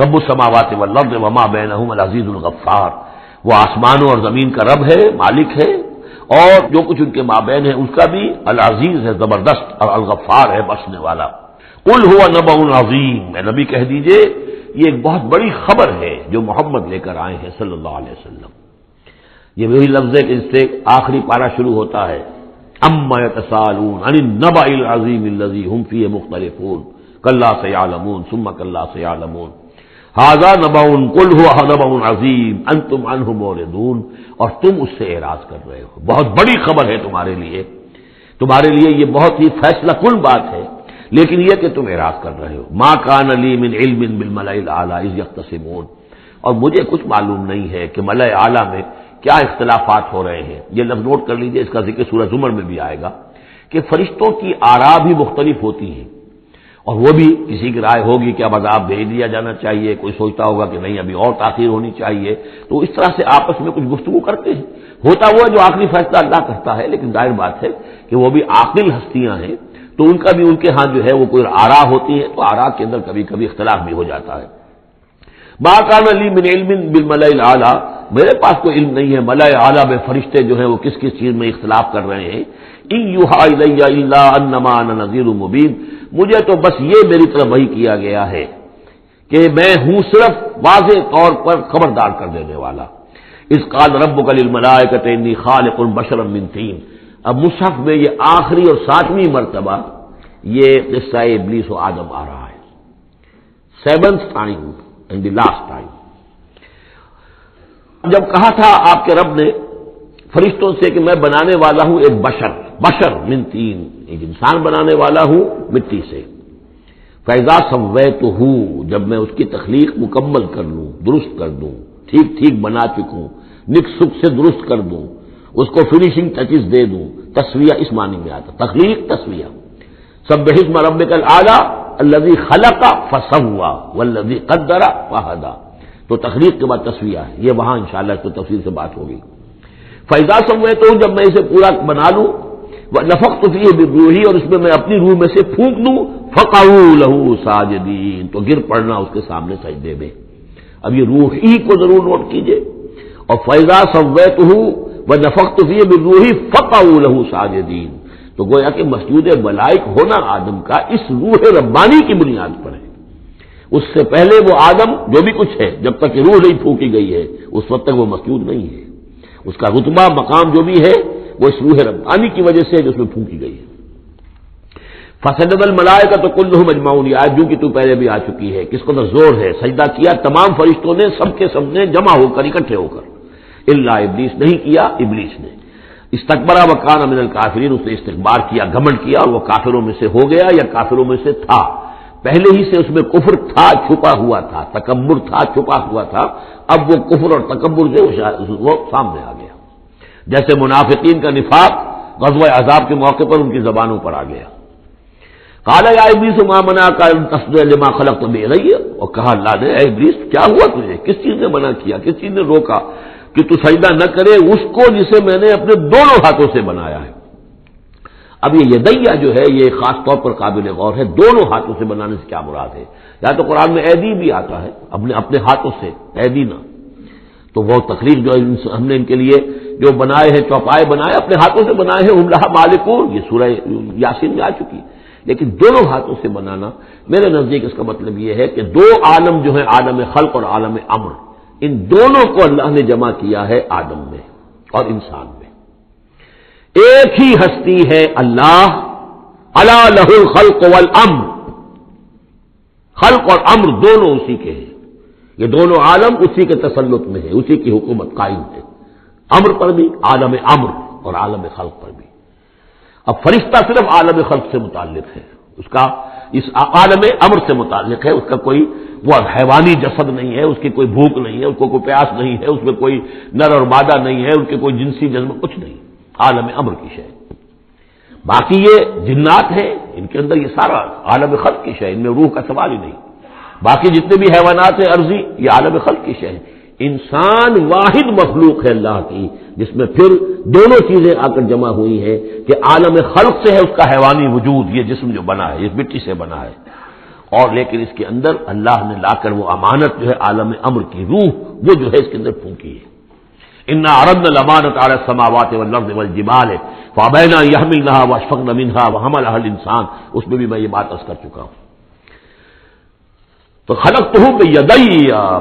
رب السماوات والارض وما بینہما العزیز الغفار، وہ آسمانوں اور زمین کا رب ہے، مالک ہے، اور جو کچھ ان کے مابین ہے اس کا بھی العزیز ہے، زبردست، اور الغفار ہے، بخشنے والا۔ قل هو نبأ عظیم، میں نبی کہہ دیجئے یہ ایک بہت بڑی خبر ہے جو محمد لے کر آئے ہیں صلی اللہ علیہ وسلم۔ یہ وہی لفظ ہے کہ اس سے آخری پارہ شروع ہوتا ہے، اما یتساءلون عن النبأ العظیم الذی هم فیہ مختلفون کلا سیعلمون ثم کلا سیعلمون ھذا نبأ قل هو نبأ عظیم انتم عنہ معرضون، اور تم اس سے اعراض کر رہے ہو، بہت بڑی خبر ہے تمہارے لیے یہ بہت ہی فیصلہ کن بات ہے، لیکن یہ کہ تم اعراض کر رہے ہو۔ ما کان لی من علم بالملأ الاعلی اذ یختصمون، اور مجھے کچھ معلوم نہیں ہے کہ ملأ اعلی میں کیا اختلافات ہو رہے ہیں۔ یہ لفظ نوٹ کر لیجئے، اس کا ذکر سورہ زمر میں بھی آئے گا کہ فرشتوں کی آراء بھی مختلف ہوتی ہیں، اور وہ بھی کسی کی رائے ہوگی کہ اب عذاب بھیج دیا جانا چاہیے، کوئی سوچتا ہوگا کہ نہیں ابھی اور تاخیر ہونی چاہیے، تو اس طرح سے آپس میں کچھ گفتگو کرتے ہیں۔ ہوتا ہوا جو آخری فیصلہ اللہ کرتا ہے، لیکن ظاہر بات ہے کہ وہ بھی عاقل ہستیاں ہیں، تو ان کا بھی ان کے ہاں جو ہے وہ کوئی آراء ہوتی ہے، تو آراء کے اندر کبھی کبھی اختلاف بھی ہو جاتا ہے۔ ما کان لی من علم بالملأ الاعلی، میرے پاس کوئی علم نہیں ہے ملأ اعلی میں فرشتے جو ہیں وہ کس کس چیز میں اختلاف کر رہے ہیں۔ ان یوحی الی الا انما انا نذیر مبین، مجھے تو بس یہ میری طرف وحی کیا گیا ہے کہ میں ہوں صرف واضح طور پر خبردار کر دینے والا۔ اذ قال ربک للملائکۃ انی خالق بشرا من طین، اب مصحف میں یہ آخری اور 7ویں مرتبہ یہ قصہ ابلیس و آدم آ رہا ہے، 7th time and the last time۔ جب کہا تھا آپ کے رب نے فرشتوں سے کہ میں بنانے والا ہوں ایک بشر من طین، ایک انسان بنانے والا ہوں مٹی سے، فَإِذَا سَوَّيْتُهُ، جب میں اس کی تخلیق مکمل کر لوں، درست کر دوں، ٹھیک بنا چکوں، نک سک سے درست کر دوں، اس کو فنیشنگ ٹچز دے دوں، تسویہ اس معنی میں آتا، تخلیق تسویہ۔ سبح اسم ربک الاعلی الذی خلق فسوی والذی قدر فہدی، تو تخلیق کے بعد تسویہ ہے، یہ وہاں انشاءاللہ اس کو تفصیل سے بات ہوگی۔ فَإِذَا سَوَّيْتُهُ، جب میں اسے پورا بنا لوں، وَنَفَخْتُ فِيهِ مِن رُوحِی، اور اس میں میں اپنی روح میں سے پھونک دوں، فَقَعُوا لَهُ سَاجِدِینَ، تو گر پڑنا اس کے سامنے سجدے میں۔ اب یہ روح ہی کو ضرور نوٹ کیجئے، اور فَإِذَا سَوَّيْتُهُ وَنَفَخْتُ فِيهِ مِن رُوحِی فَقَعُوا لَهُ سَاجِدِینَ، تو گویا کہ مسجود ملائک ہونا آدم کا اس روح ربانی کی بنیاد پر ہے۔ اس سے پہلے وہ آدم جو بھی کچھ ہے، جب تک کہ روح نہیں پھونکی گئی ہے اس وقت تک وہ مسجود نہیں ہے، اس کا رتبہ مقام جو بھی ہے وہ اس روح ربانی کی وجہ سے جو اس میں پھونکی گئی ہے۔ فسجد الملائکۃ کلھم اجمعون، یہ آیت جو کہ تو پہلے بھی آ چکی ہے، کس قدر زور ہے، سجدہ کیا تمام فرشتوں نے، سب کے سب نے جمع ہو کر، اکٹھے ہو کر، الا ابلیس، نہیں کیا ابلیس نے، استکبر وکان من الکافرین، اس نے استکبار کیا، گھمنڈ کیا، اور وہ کافروں میں سے ہو گیا یا کافروں میں سے تھا، پہلے ہی سے اس میں کفر تھا، چھپا ہوا تھا، تکبر تھا، چھپا ہوا تھا، اب وہ کفر اور تکبر سے وہ سامنے آ گیا، جیسے منافقین کا نفاق غزوہ احزاب کے موقع پر ان کی زبانوں پر آ گیا۔ قال یا ابلیس ما منعک ان تسجد لما خلقت بیدی، اور کہا اللہ نے اے ابلیس کیا ہوا تجھے، کس چیز نے منع کیا، کس چیز نے روکا کہ تو سجدہ نہ کرے اس کو جسے میں نے اپنے دونوں ہاتھوں سے بنایا ہے۔ اب یہ یدیہ جو ہے یہ خاص طور پر قابل غور ہے، دونوں ہاتھوں سے بنانے سے کیا مراد ہے؟ یا تو قرآن میں ایدی بھی آتا ہے، اپنے ہاتھوں سے ایدی نہ، تو وہ تخلیق جو ہم نے ان کے لیے جو بنائے ہیں، چوپائے بنائے اپنے ہاتھوں سے بنائے ہیں، ہم لہا مالکون، یہ سورہ یاسین میں آ چکی، لیکن دونوں ہاتھوں سے بنانا میرے نزدیک اس کا مطلب یہ ہے کہ دو عالم جو ہے، عالم خلق اور عالم امر، ان دونوں کو اللہ نے جمع کیا ہے آدم میں اور انسان میں۔ ایک ہی ہستی ہے اللہ، الا لہ الخلق والامر، خلق اور امر دونوں اسی کے ہیں، یہ دونوں عالم اسی کے تسلط میں ہے، اسی کی حکومت قائم ہے، امر پر بھی، عالم امر اور عالم خلق پر بھی۔ اب فرشتہ صرف عالم خلق سے متعلق ہے، اس کا اس عالم امر سے متعلق ہے، اس کا کوئی وہ حیوانی جسد نہیں ہے، اس کی کوئی بھوک نہیں ہے، اس کو کوئی پیاس نہیں ہے، اس میں کوئی نر اور مادہ نہیں ہے، ان کے کوئی جنسی جذبہ کچھ نہیں، عالم امر کی شے۔ باقی یہ جنات ہیں، ان کے اندر یہ سارا عالم خلق کی شے، ان میں روح کا سوال ہی نہیں۔ باقی جتنے بھی حیوانات ہیں ارضی، یہ عالم خلق کی شے ہے۔ انسان واحد مخلوق ہے اللہ کی، جس میں پھر دونوں چیزیں آ کر جمع ہوئی ہیں کہ عالم خلق سے ہے اس کا حیوانی وجود، یہ جسم جو بنا ہے، اس مٹی سے بنا ہے، اور لیکن اس کے اندر اللہ نے لا کر وہ امانت جو ہے عالم امر کی روح، وہ جو ہے اس کے اندر پھونکی ہے۔ انا عرضنا الامانۃ علی السماوات والارض والجبال فابین ان یحملنها واشفقن منها وحملها الانسان، اس میں بھی میں یہ بات عرض کر چکا ہوں۔ تو خلقتہ بیدی،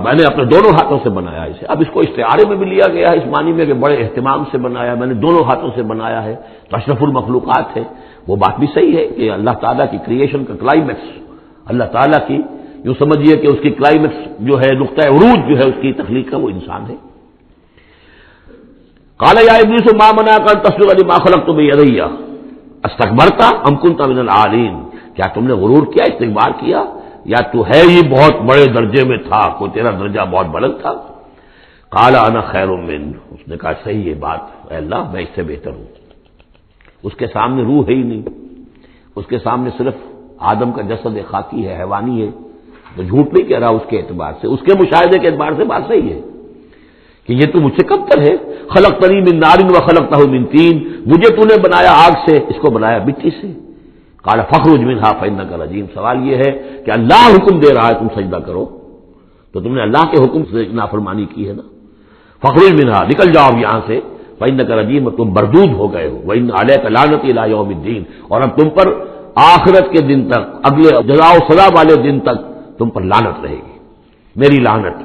میں نے اپنے دونوں ہاتھوں سے بنایا اسے۔ اب اس کو استعارے میں بھی لیا گیا ہے اس معنی میں کہ بڑے اہتمام سے بنایا، میں نے دونوں ہاتھوں سے بنایا ہے، تو اشرف المخلوقات ہے، وہ بات بھی صحیح ہے کہ اللہ تعالیٰ کی کریشن کا کلائمیکس، اللہ تعالیٰ کی یوں سمجھیے کہ اس کی کلائمیکس جو ہے، نقطہ عروج جو ہے اس کی تخلیق کا، وہ انسان ہے۔ قال یا ابلیس ما منعک ان تسجد لما خلقت بیدی استکبرت ام کنت من العالین، کیا تم نے غرور کیا، استکبار کیا، یا تو ہے ہی بہت بڑے درجے میں تھا، کوئی تیرا درجہ بہت بلند تھا؟ قال انا خیر من، اس نے کہا صحیح ہے بات، اے اللہ میں اس سے بہتر ہوں۔ اس کے سامنے روح ہے ہی نہیں، اس کے سامنے صرف آدم کا جسد خاکی ہے، حیوانی ہے، تو جھوٹ نہیں کہہ رہا اس کے اعتبار سے، اس کے مشاہدے کے اعتبار سے بات صحیح ہے کہ یہ تو مجھ سے کم تر ہے۔ خلقتنی من نار وخلقتہ من طین، مجھے تو نے بنایا آگ سے، اس کو بنایا مٹی سے۔ قال فاخرج منها فانک رجیم، سوال یہ ہے کہ اللہ حکم دے رہا ہے تم سجدہ کرو، تو تم نے اللہ کے حکم سے نافرمانی کی ہے نا۔ فاخرج منها، نکل جاؤ یہاں سے، فانک رجیم، تم مردود ہو گئے ہو، وان علیک لعنتی الی یوم الدین، اور اب تم پر آخرت کے دن تک، اگلے جزا و سزا والے دن تک تم پر لعنت رہے گی، میری لعنت۔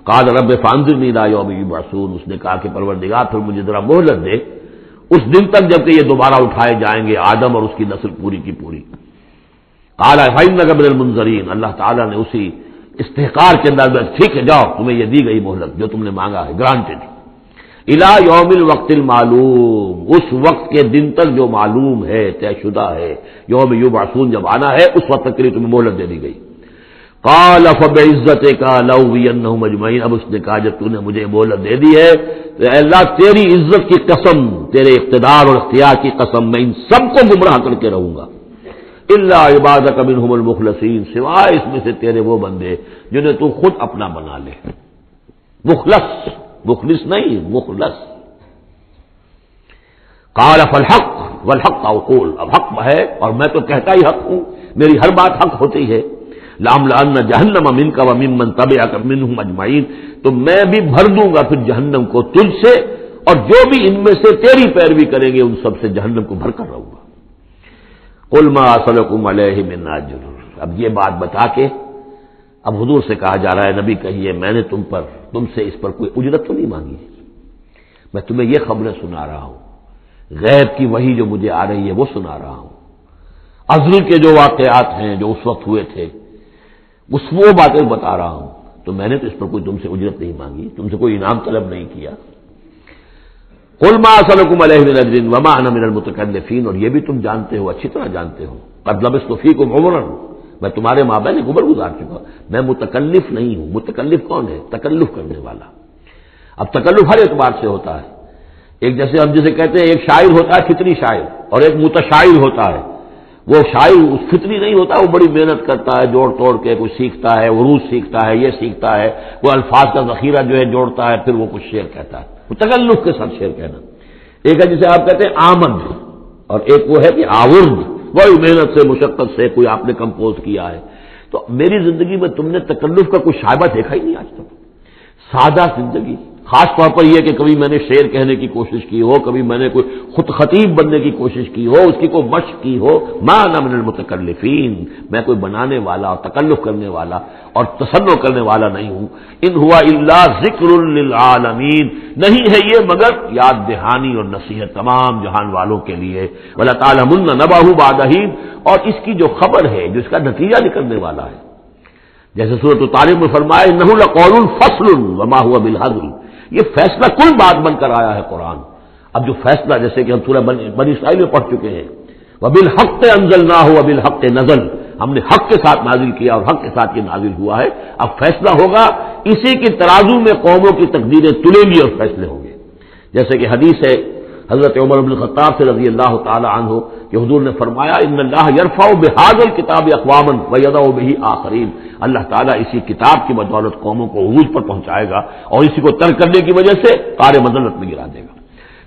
قال رب فانظرنی الی یوم یبعثون، اس نے کہا کہ پروردگار پھر مجھے ذرا مہلت دے اس دن تک جب کہ یہ دوبارہ اٹھائے جائیں گے، آدم اور اس کی نسل پوری کی پوری۔ قال فإنک من المنظرین، اللہ تعالیٰ نے اسی استحقار کے اندر ٹھیک ہے جاؤ، تمہیں یہ دی گئی مہلت جو تم نے مانگا ہے، گرانٹڈ۔ الی یوم الوقت المعلوم، اس وقت کے دن تک جو معلوم ہے، طے شدہ ہے، یوم یبعثون جب آنا ہے اس وقت تک کے لیے تمہیں مہلت دے دی گئی۔ قال فبعزتک لأغوینہم اجمعین، اب اس نے کہا جب تو نے مجھے مہلت دے دی ہے تو اے اللہ تیری عزت کی قسم، تیرے اقتدار اور اختیار کی قسم، میں ان سب کو گمراہ کر کے رہوں گا، الا عبادک منہم المخلصین، سوائے اس میں سے تیرے وہ بندے جنہیں تو خود اپنا بنا لے، مخلص، مخلص نہیں، مخلص۔ قال فالحق والحق اقول، اب حق ہے اور میں تو کہتا ہی حق ہوں، میری ہر بات حق ہوتی ہے۔ لَأَمْلَأَنَّ جَهَنَّمَ مِنْكَ وَمِمَّنْ تَبِعَكَ مِنْهُمْ أَجْمَعِينَ، تو میں بھی بھر دوں گا پھر جہنم کو تجھ سے، اور جو بھی ان میں سے تیری پیروی کریں گے ان سب سے جہنم کو بھر کر رہوں گا۔ قُلْ مَا أَسْأَلُكُمْ عَلَيْهِ مِنْ أَجْرٍ، اب یہ بات بتا کے اب حضور سے کہا جا رہا ہے نبی کہیے میں نے تم سے اس پر کوئی اجرت تو نہیں مانگی، میں تمہیں یہ خبریں سنا رہا ہوں، غیب کی وحی جو مجھے آ رہی ہے وہ سنا رہا ہوں، ازل کے جو واقعات ہیں جو اس وقت ہوئے تھے اس وہ باتیں بتا رہا ہوں، تو میں نے تو اس پر کوئی تم سے اجرت نہیں مانگی، تم سے کوئی انعام طلب نہیں کیا۔ قُلْ مَا أَسْأَلُكُمْ عَلَيْهِ مِنْ أَجْرٍ وَمَا أَنَا مِنَ الْمُتَكَلِّفِينَ، اور یہ بھی تم جانتے ہو، اچھی طرح جانتے ہو، قَدْ لَبِثْتُ فِيكُمْ عُمُرًا، میں تمہارے مابین ایک عمر گزار چکا، میں متکلف نہیں ہوں۔ متکلف کون ہے؟ تکلف کرنے والا۔ اب تکلف ہر اعتبار سے ہوتا ہے، ایک جیسے ہم جسے کہتے ہیں ایک شاعر ہوتا ہے فطری شاعر، اور ایک متشاعر ہوتا ہے، وہ شاعر فطری نہیں ہوتا، وہ بڑی محنت کرتا ہے، جوڑ توڑ کے کچھ سیکھتا ہے، عروج سیکھتا ہے، یہ سیکھتا ہے، وہ الفاظ کا ذخیرہ جو ہے جوڑتا ہے، پھر وہ کچھ شعر کہتا ہے۔ وہ تکلف کے ساتھ شعر کہنا. ایک ہے جسے آپ کہتے ہیں آمد، اور ایک وہ ہے کہ آورد، وہی محنت سے مشقت سے کوئی آپ نے کمپوز کیا ہے. تو میری زندگی میں تم نے تکلف کا کوئی شائبہ دیکھا ہی نہیں آج تک. سادہ زندگی، خاص طور پر یہ کہ کبھی میں نے شعر کہنے کی کوشش کی ہو، کبھی میں نے کوئی خود خطیب بننے کی کوشش کی ہو، اس کی کوئی مشق کی ہو. ما انا من المتکلفین، میں کوئی بنانے والا اور تکلف کرنے والا اور تصنع کرنے والا نہیں ہوں. ان ہوا الا ذکر للعالمین، نہیں ہے یہ مگر یاد دہانی اور نصیحت تمام جہان والوں کے لیے. وَلَتَعْلَمُنَّ نَبَأَهُ بَعْدَ حِينٍ، اور اس کی جو خبر ہے، جو اس کا نتیجہ نکلنے والا ہے، جیسے سورۃ الطارق میں فرمایا انہ لقول فصل وما هو بالهزل، یہ فیصلہ کن بات بن کر آیا ہے قرآن. اب جو فیصلہ، جیسے کہ ہم سورہ بنی اسرائیل میں پڑھ چکے ہیں، وبالحق انزلناہ وبالحق نزل، ہم نے حق کے ساتھ نازل کیا اور حق کے ساتھ یہ نازل ہوا ہے. اب فیصلہ ہوگا، اسی کی ترازو میں قوموں کی تقدیریں تلیں گی اور فیصلے ہوں گے. جیسے کہ حدیث ہے حضرت عمر بن الخطاب سے رضی اللہ تعالی عنہ کہ حضور نے فرمایا ان اللہ یرفع بہذا الکتاب اقواما ویضع بہ آخرین، اللہ تعالیٰ اسی کتاب کی بدولت قوموں کو عروج پر پہنچائے گا اور اسی کو ترک کرنے کی وجہ سے قعر مذلت میں گرا دے گا.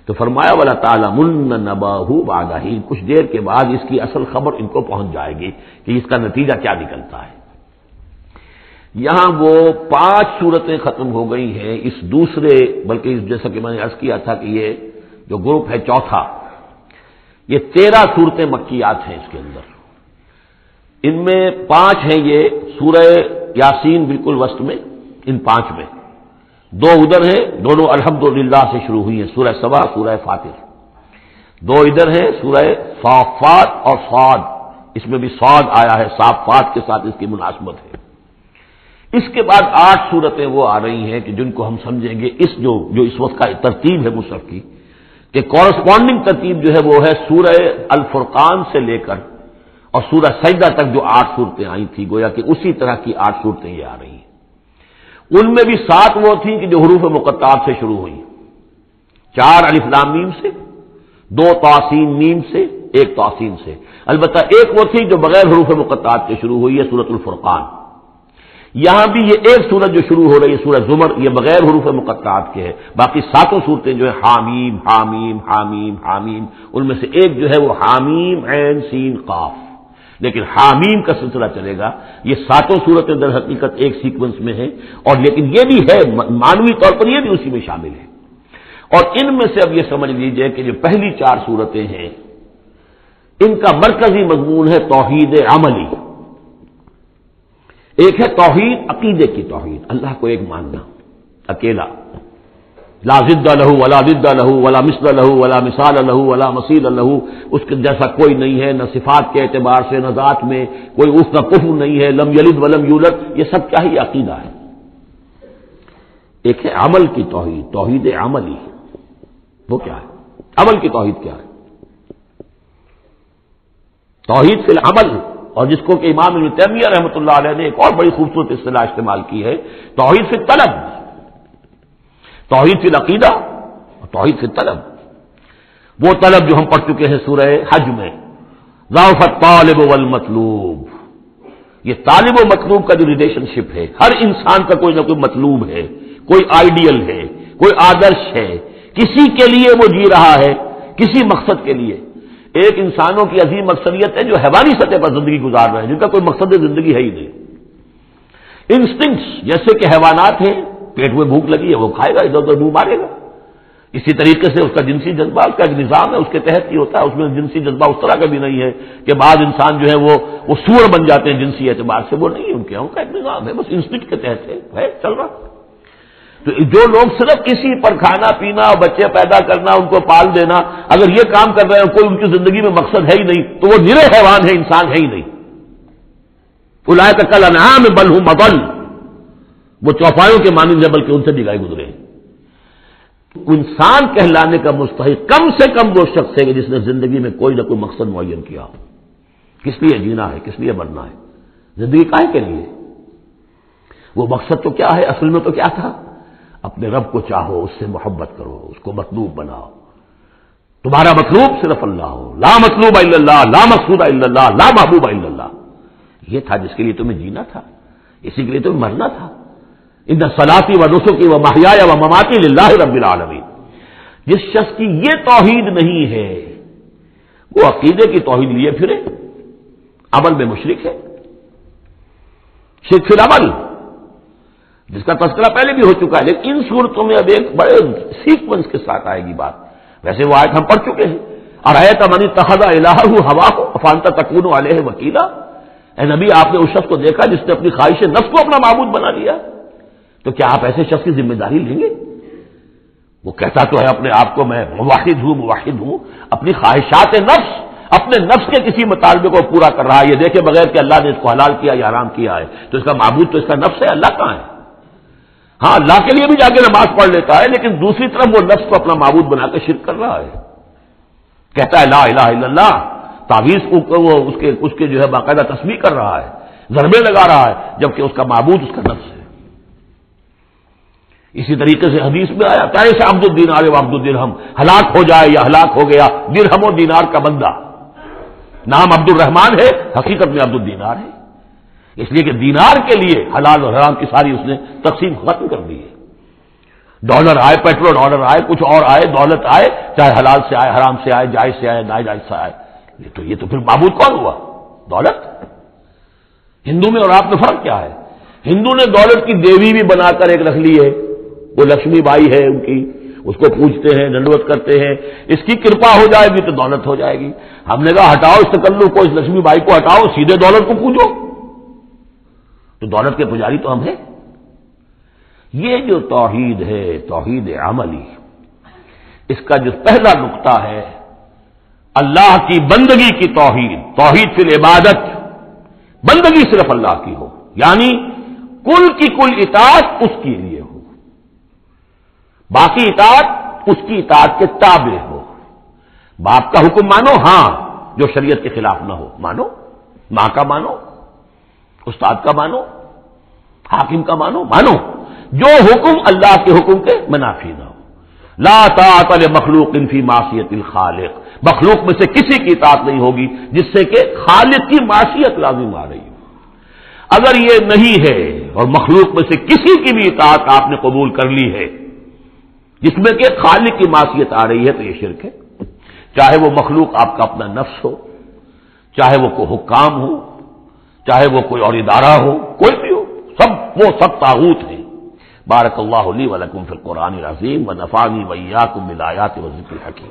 تو فرمایا وَلَتَعْلَمُنَّ نَبَأَهُ بَعْدَ حِينٍ، کچھ دیر کے بعد اس کی اصل خبر ان کو پہنچ جائے گی کہ اس کا نتیجہ کیا نکلتا ہے. یہاں وہ 5 صورتیں ختم ہو گئی ہیں اس دوسرے، بلکہ جیسا کہ میں نے عرض کیا تھا کہ یہ جو گروپ ہے چوتھا، یہ 13 صورتیں مکیات ہیں اس کے اندر. ان میں 5 ہیں یہ سورہ یاسین بالکل وسط میں، ان 5 میں 2 ادھر ہیں، دونوں الحمدللہ سے شروع ہوئی ہیں، سورہ سبا، سورہ فاطر. 2 ادھر ہیں، سورہ صافات اور صاد، اس میں بھی صاد آیا ہے، صافات کے ساتھ اس کی مناسبت ہے. اس کے بعد 8 صورتیں وہ آ رہی ہیں کہ جن کو ہم سمجھیں گے اس جو اس وقت کا ترتیب ہے مصحف کی، کہ کورسپونڈنگ ترتیب جو ہے وہ ہے سورہ الفرقان سے لے کر اور سورہ سجدہ تک جو 8 صورتیں آئی تھی، گویا کہ اسی طرح کی 8 صورتیں یہ آ رہی ہیں. ان میں بھی 7 وہ تھیں کہ جو حروف مقطعات سے شروع ہوئی، 4 الف لام میم سے، 2 طاسین میم سے، 1 طاسین سے. البتہ ایک وہ تھی جو بغیر حروف مقطعات کے شروع ہوئی ہے، سورۃ الفرقان. یہاں بھی یہ ایک سورت جو شروع ہو رہی ہے سورہ زمر، یہ بغیر حروف مقطعات کے ہے. باقی 7 صورتیں جو ہے حامیم حامیم حامیم حامیم، ان میں سے ایک جو ہے وہ حامیم عین سین قاف، لیکن حامیم کا سلسلہ چلے گا. یہ 7 صورتیں در حقیقت ایک سیکوینس میں ہیں، اور لیکن یہ بھی ہے معنوی طور پر یہ بھی اسی میں شامل ہے. اور ان میں سے اب یہ سمجھ لیجئے کہ جو پہلی 4 صورتیں ہیں ان کا مرکزی مضمون ہے توحید عملی. ایک ہے توحید عقیدے کی توحید، اللہ کو ایک ماننا اکیلا، لا ضد لہ ولا ضد لہ ولا مثل لہ ولا مثال لہ ولا مثیل لہ، اس کے جیسا کوئی نہیں ہے، نہ صفات کے اعتبار سے نہ ذات میں کوئی اس کا کفر نہیں ہے، لم یلد ولم یولد. یہ سب کیا ہی عقیدہ ہے. ایک ہے عمل کی توحید، توحید عملی. وہ کیا ہے؟ عمل کی توحید کیا ہے؟ توحید فی العمل، اور جس کو کہ امام ابن تیمیہ رحمۃ اللہ علیہ نے ایک اور بڑی خوبصورت اصطلاح استعمال کی ہے، توحید فی الطلب، توحید فی العقیدہ اور توحید فی الطلب. وہ طلب جو ہم پڑھ چکے ہیں سورہ حج میں، ضعف الطالب والمطلوب. یہ طالب و مطلوب کا جو ریلیشن شپ ہے، ہر انسان کا کوئی نہ کوئی مطلوب ہے، کوئی آئیڈیل ہے، کوئی آدرش ہے، کسی کے لیے وہ جی رہا ہے، کسی مقصد کے لیے. ایک انسانوں کی عظیم اکثریت ہے جو حیوانی سطح پر زندگی گزار رہے ہیں، جن کا کوئی مقصد زندگی ہے ہی نہیں. انسٹنکٹس، جیسے کہ حیوانات ہیں، پیٹ میں بھوک لگی ہے وہ کھائے گا، ادھر ادھر منہ مارے گا. اسی طریقے سے اس کا جنسی جذبہ، اس کا ایک نظام ہے، اس کے تحت ہی ہوتا ہے. اس میں جنسی جذبہ اس طرح کا بھی نہیں ہے کہ بعض انسان جو ہے وہ سور بن جاتے ہیں جنسی اعتبار سے، وہ نہیں ہے. ان کے ایک نظام ہے، بس انسٹنکٹ کے تحت ہے چل رہا. تو جو لوگ صرف کسی پر کھانا پینا اور بچے پیدا کرنا، ان کو پال دینا، اگر یہ کام کر رہے ہیں، کوئی ان کی زندگی میں مقصد ہے ہی نہیں، تو وہ نرے حیوان ہے، انسان ہے ہی نہیں. اولئک کالانعام بل هم اضل، وہ چوپایوں کے مانند ہے بلکہ ان سے بھی گائے گزرے ہیں. انسان کہلانے کا مستحق کم سے کم وہ شخص ہے کہ جس نے زندگی میں کوئی نہ کوئی مقصد معین کیا. کس لیے جینا ہے، کس لیے مرنا ہے، زندگی کاہے کے لیے؟ وہ مقصد تو کیا ہے؟ اصل میں تو کیا تھا؟ اپنے رب کو چاہو، اس سے محبت کرو، اس کو مطلوب بناؤ. تمہارا مطلوب صرف اللہ ہو، لا مطلوب الا اللہ، لا مقصود الا اللہ، لا محبوب الا اللہ. یہ تھا جس کے لیے تمہیں جینا تھا، اسی کے لیے تمہیں مرنا تھا. ان صلاتی و نسکی و محیای و مماتی للہ رب العالمین. جس شخص کی یہ توحید نہیں ہے وہ عقیدے کی توحید لیے پھرے، عمل میں مشرک ہے، شرک فی العمل، جس کا تذکرہ پہلے بھی ہو چکا ہے، لیکن ان صورتوں میں اب ایک بڑے سیکوینس کے ساتھ آئے گی بات۔ ویسے وہ آیت ہم پڑھ چکے ہیں، ارأیت من اتخذ الہہ ہواہ افانت تکون علیہ وکیلا، اے نبی آپ نے اس شخص کو دیکھا جس نے اپنی خواہش نفس کو اپنا معبود بنا لیا، تو کیا آپ ایسے شخص کی ذمہ داری لیں گے؟ وہ کہتا تو ہے اپنے آپ کو میں موحد ہوں، اپنی خواہشات نفس، اپنے نفس کے کسی مطالبے کو پورا کر رہا ہے، یہ دیکھے بغیر کہ اللہ نے اس کو حلال کیا یا حرام کیا ہے، تو اس کا معبود تو اس کا نفس ہے، اللہ کہاں ہے؟ ہاں اللہ کے لیے بھی جا کے نماز پڑھ لیتا ہے، لیکن دوسری طرف وہ نفس کو اپنا معبود بنا کے شرک کر رہا ہے، کہتا ہے لا الہ الا اللہ، تعویذ کو وہ اس کے جو ہے باقاعدہ تسبیح کر رہا ہے، ضربے لگا رہا ہے، جبکہ اس کا معبود اس کا نفس ہے۔ اسی طریقے سے حدیث میں آیا کیسے عبد الدینار و عبد الدرہم، ہلاک ہو جائے یا ہلاک ہو گیا درہم و دینار کا بندہ، نام عبد الرحمان ہے، حقیقت میں عبد الدینار ہے، اس لیے کہ دینار کے لیے حلال اور حرام کی ساری اس نے تقسیم ختم کر دی ہے۔ ڈالر آئے، پیٹرول ڈالر آئے، کچھ اور آئے، دولت آئے، چاہے حلال سے آئے، حرام سے آئے، جائز سے آئے، ناجائز سے آئے، یہ تو پھر معبود کون ہوا؟ دولت۔ ہندو میں اور آپ میں فرق کیا ہے؟ ہندو نے دولت کی دیوی بھی بنا کر ایک رکھ لی ہے، وہ لکشمی بائی ہے ان کی، اس کو پوجتے ہیں، دنڈوت کرتے ہیں، اس کی کرپا ہو جائے گی تو دولت ہو جائے گی۔ ہم نے کہا ہٹاؤ اس تکلف کو، اس لکشمی بائی کو ہٹاؤ، سیدھے دولت کو پوجو، تو دولت کے پجاری تو ہم ہیں۔ یہ جو توحید ہے، توحید عملی، اس کا جو پہلا نقطہ ہے اللہ کی بندگی کی توحید، توحید فی العبادت، بندگی صرف اللہ کی ہو، یعنی کل کی کل اطاعت اس کے لیے ہو، باقی اطاعت اس کی اطاعت کے تابع ہو۔ باپ کا حکم مانو، ہاں، جو شریعت کے خلاف نہ ہو مانو، ماں کا مانو، استاد کا مانو، حاکم کا مانو، جو حکم اللہ کے حکم کے منافی نہ ہو۔ لا طاعت لمخلوق فی معصیت الخالق، مخلوق میں سے کسی کی اطاعت نہیں ہوگی جس سے کہ خالق کی معصیت لازم آ رہی ہو۔ اگر یہ نہیں ہے اور مخلوق میں سے کسی کی بھی اطاعت آپ نے قبول کر لی ہے جس میں کہ خالق کی معصیت آ رہی ہے تو یہ شرک ہے، چاہے وہ مخلوق آپ کا اپنا نفس ہو، چاہے وہ کوئی حکام ہو، چاہے وہ کوئی اور ادارہ ہو، کوئی بھی ہو، وہ سب طاغوت ہیں۔ بارک اللہ لی ولکم فی القرآن العظیم ونفعنی وإیاکم بالآیات والذکر الحکیم۔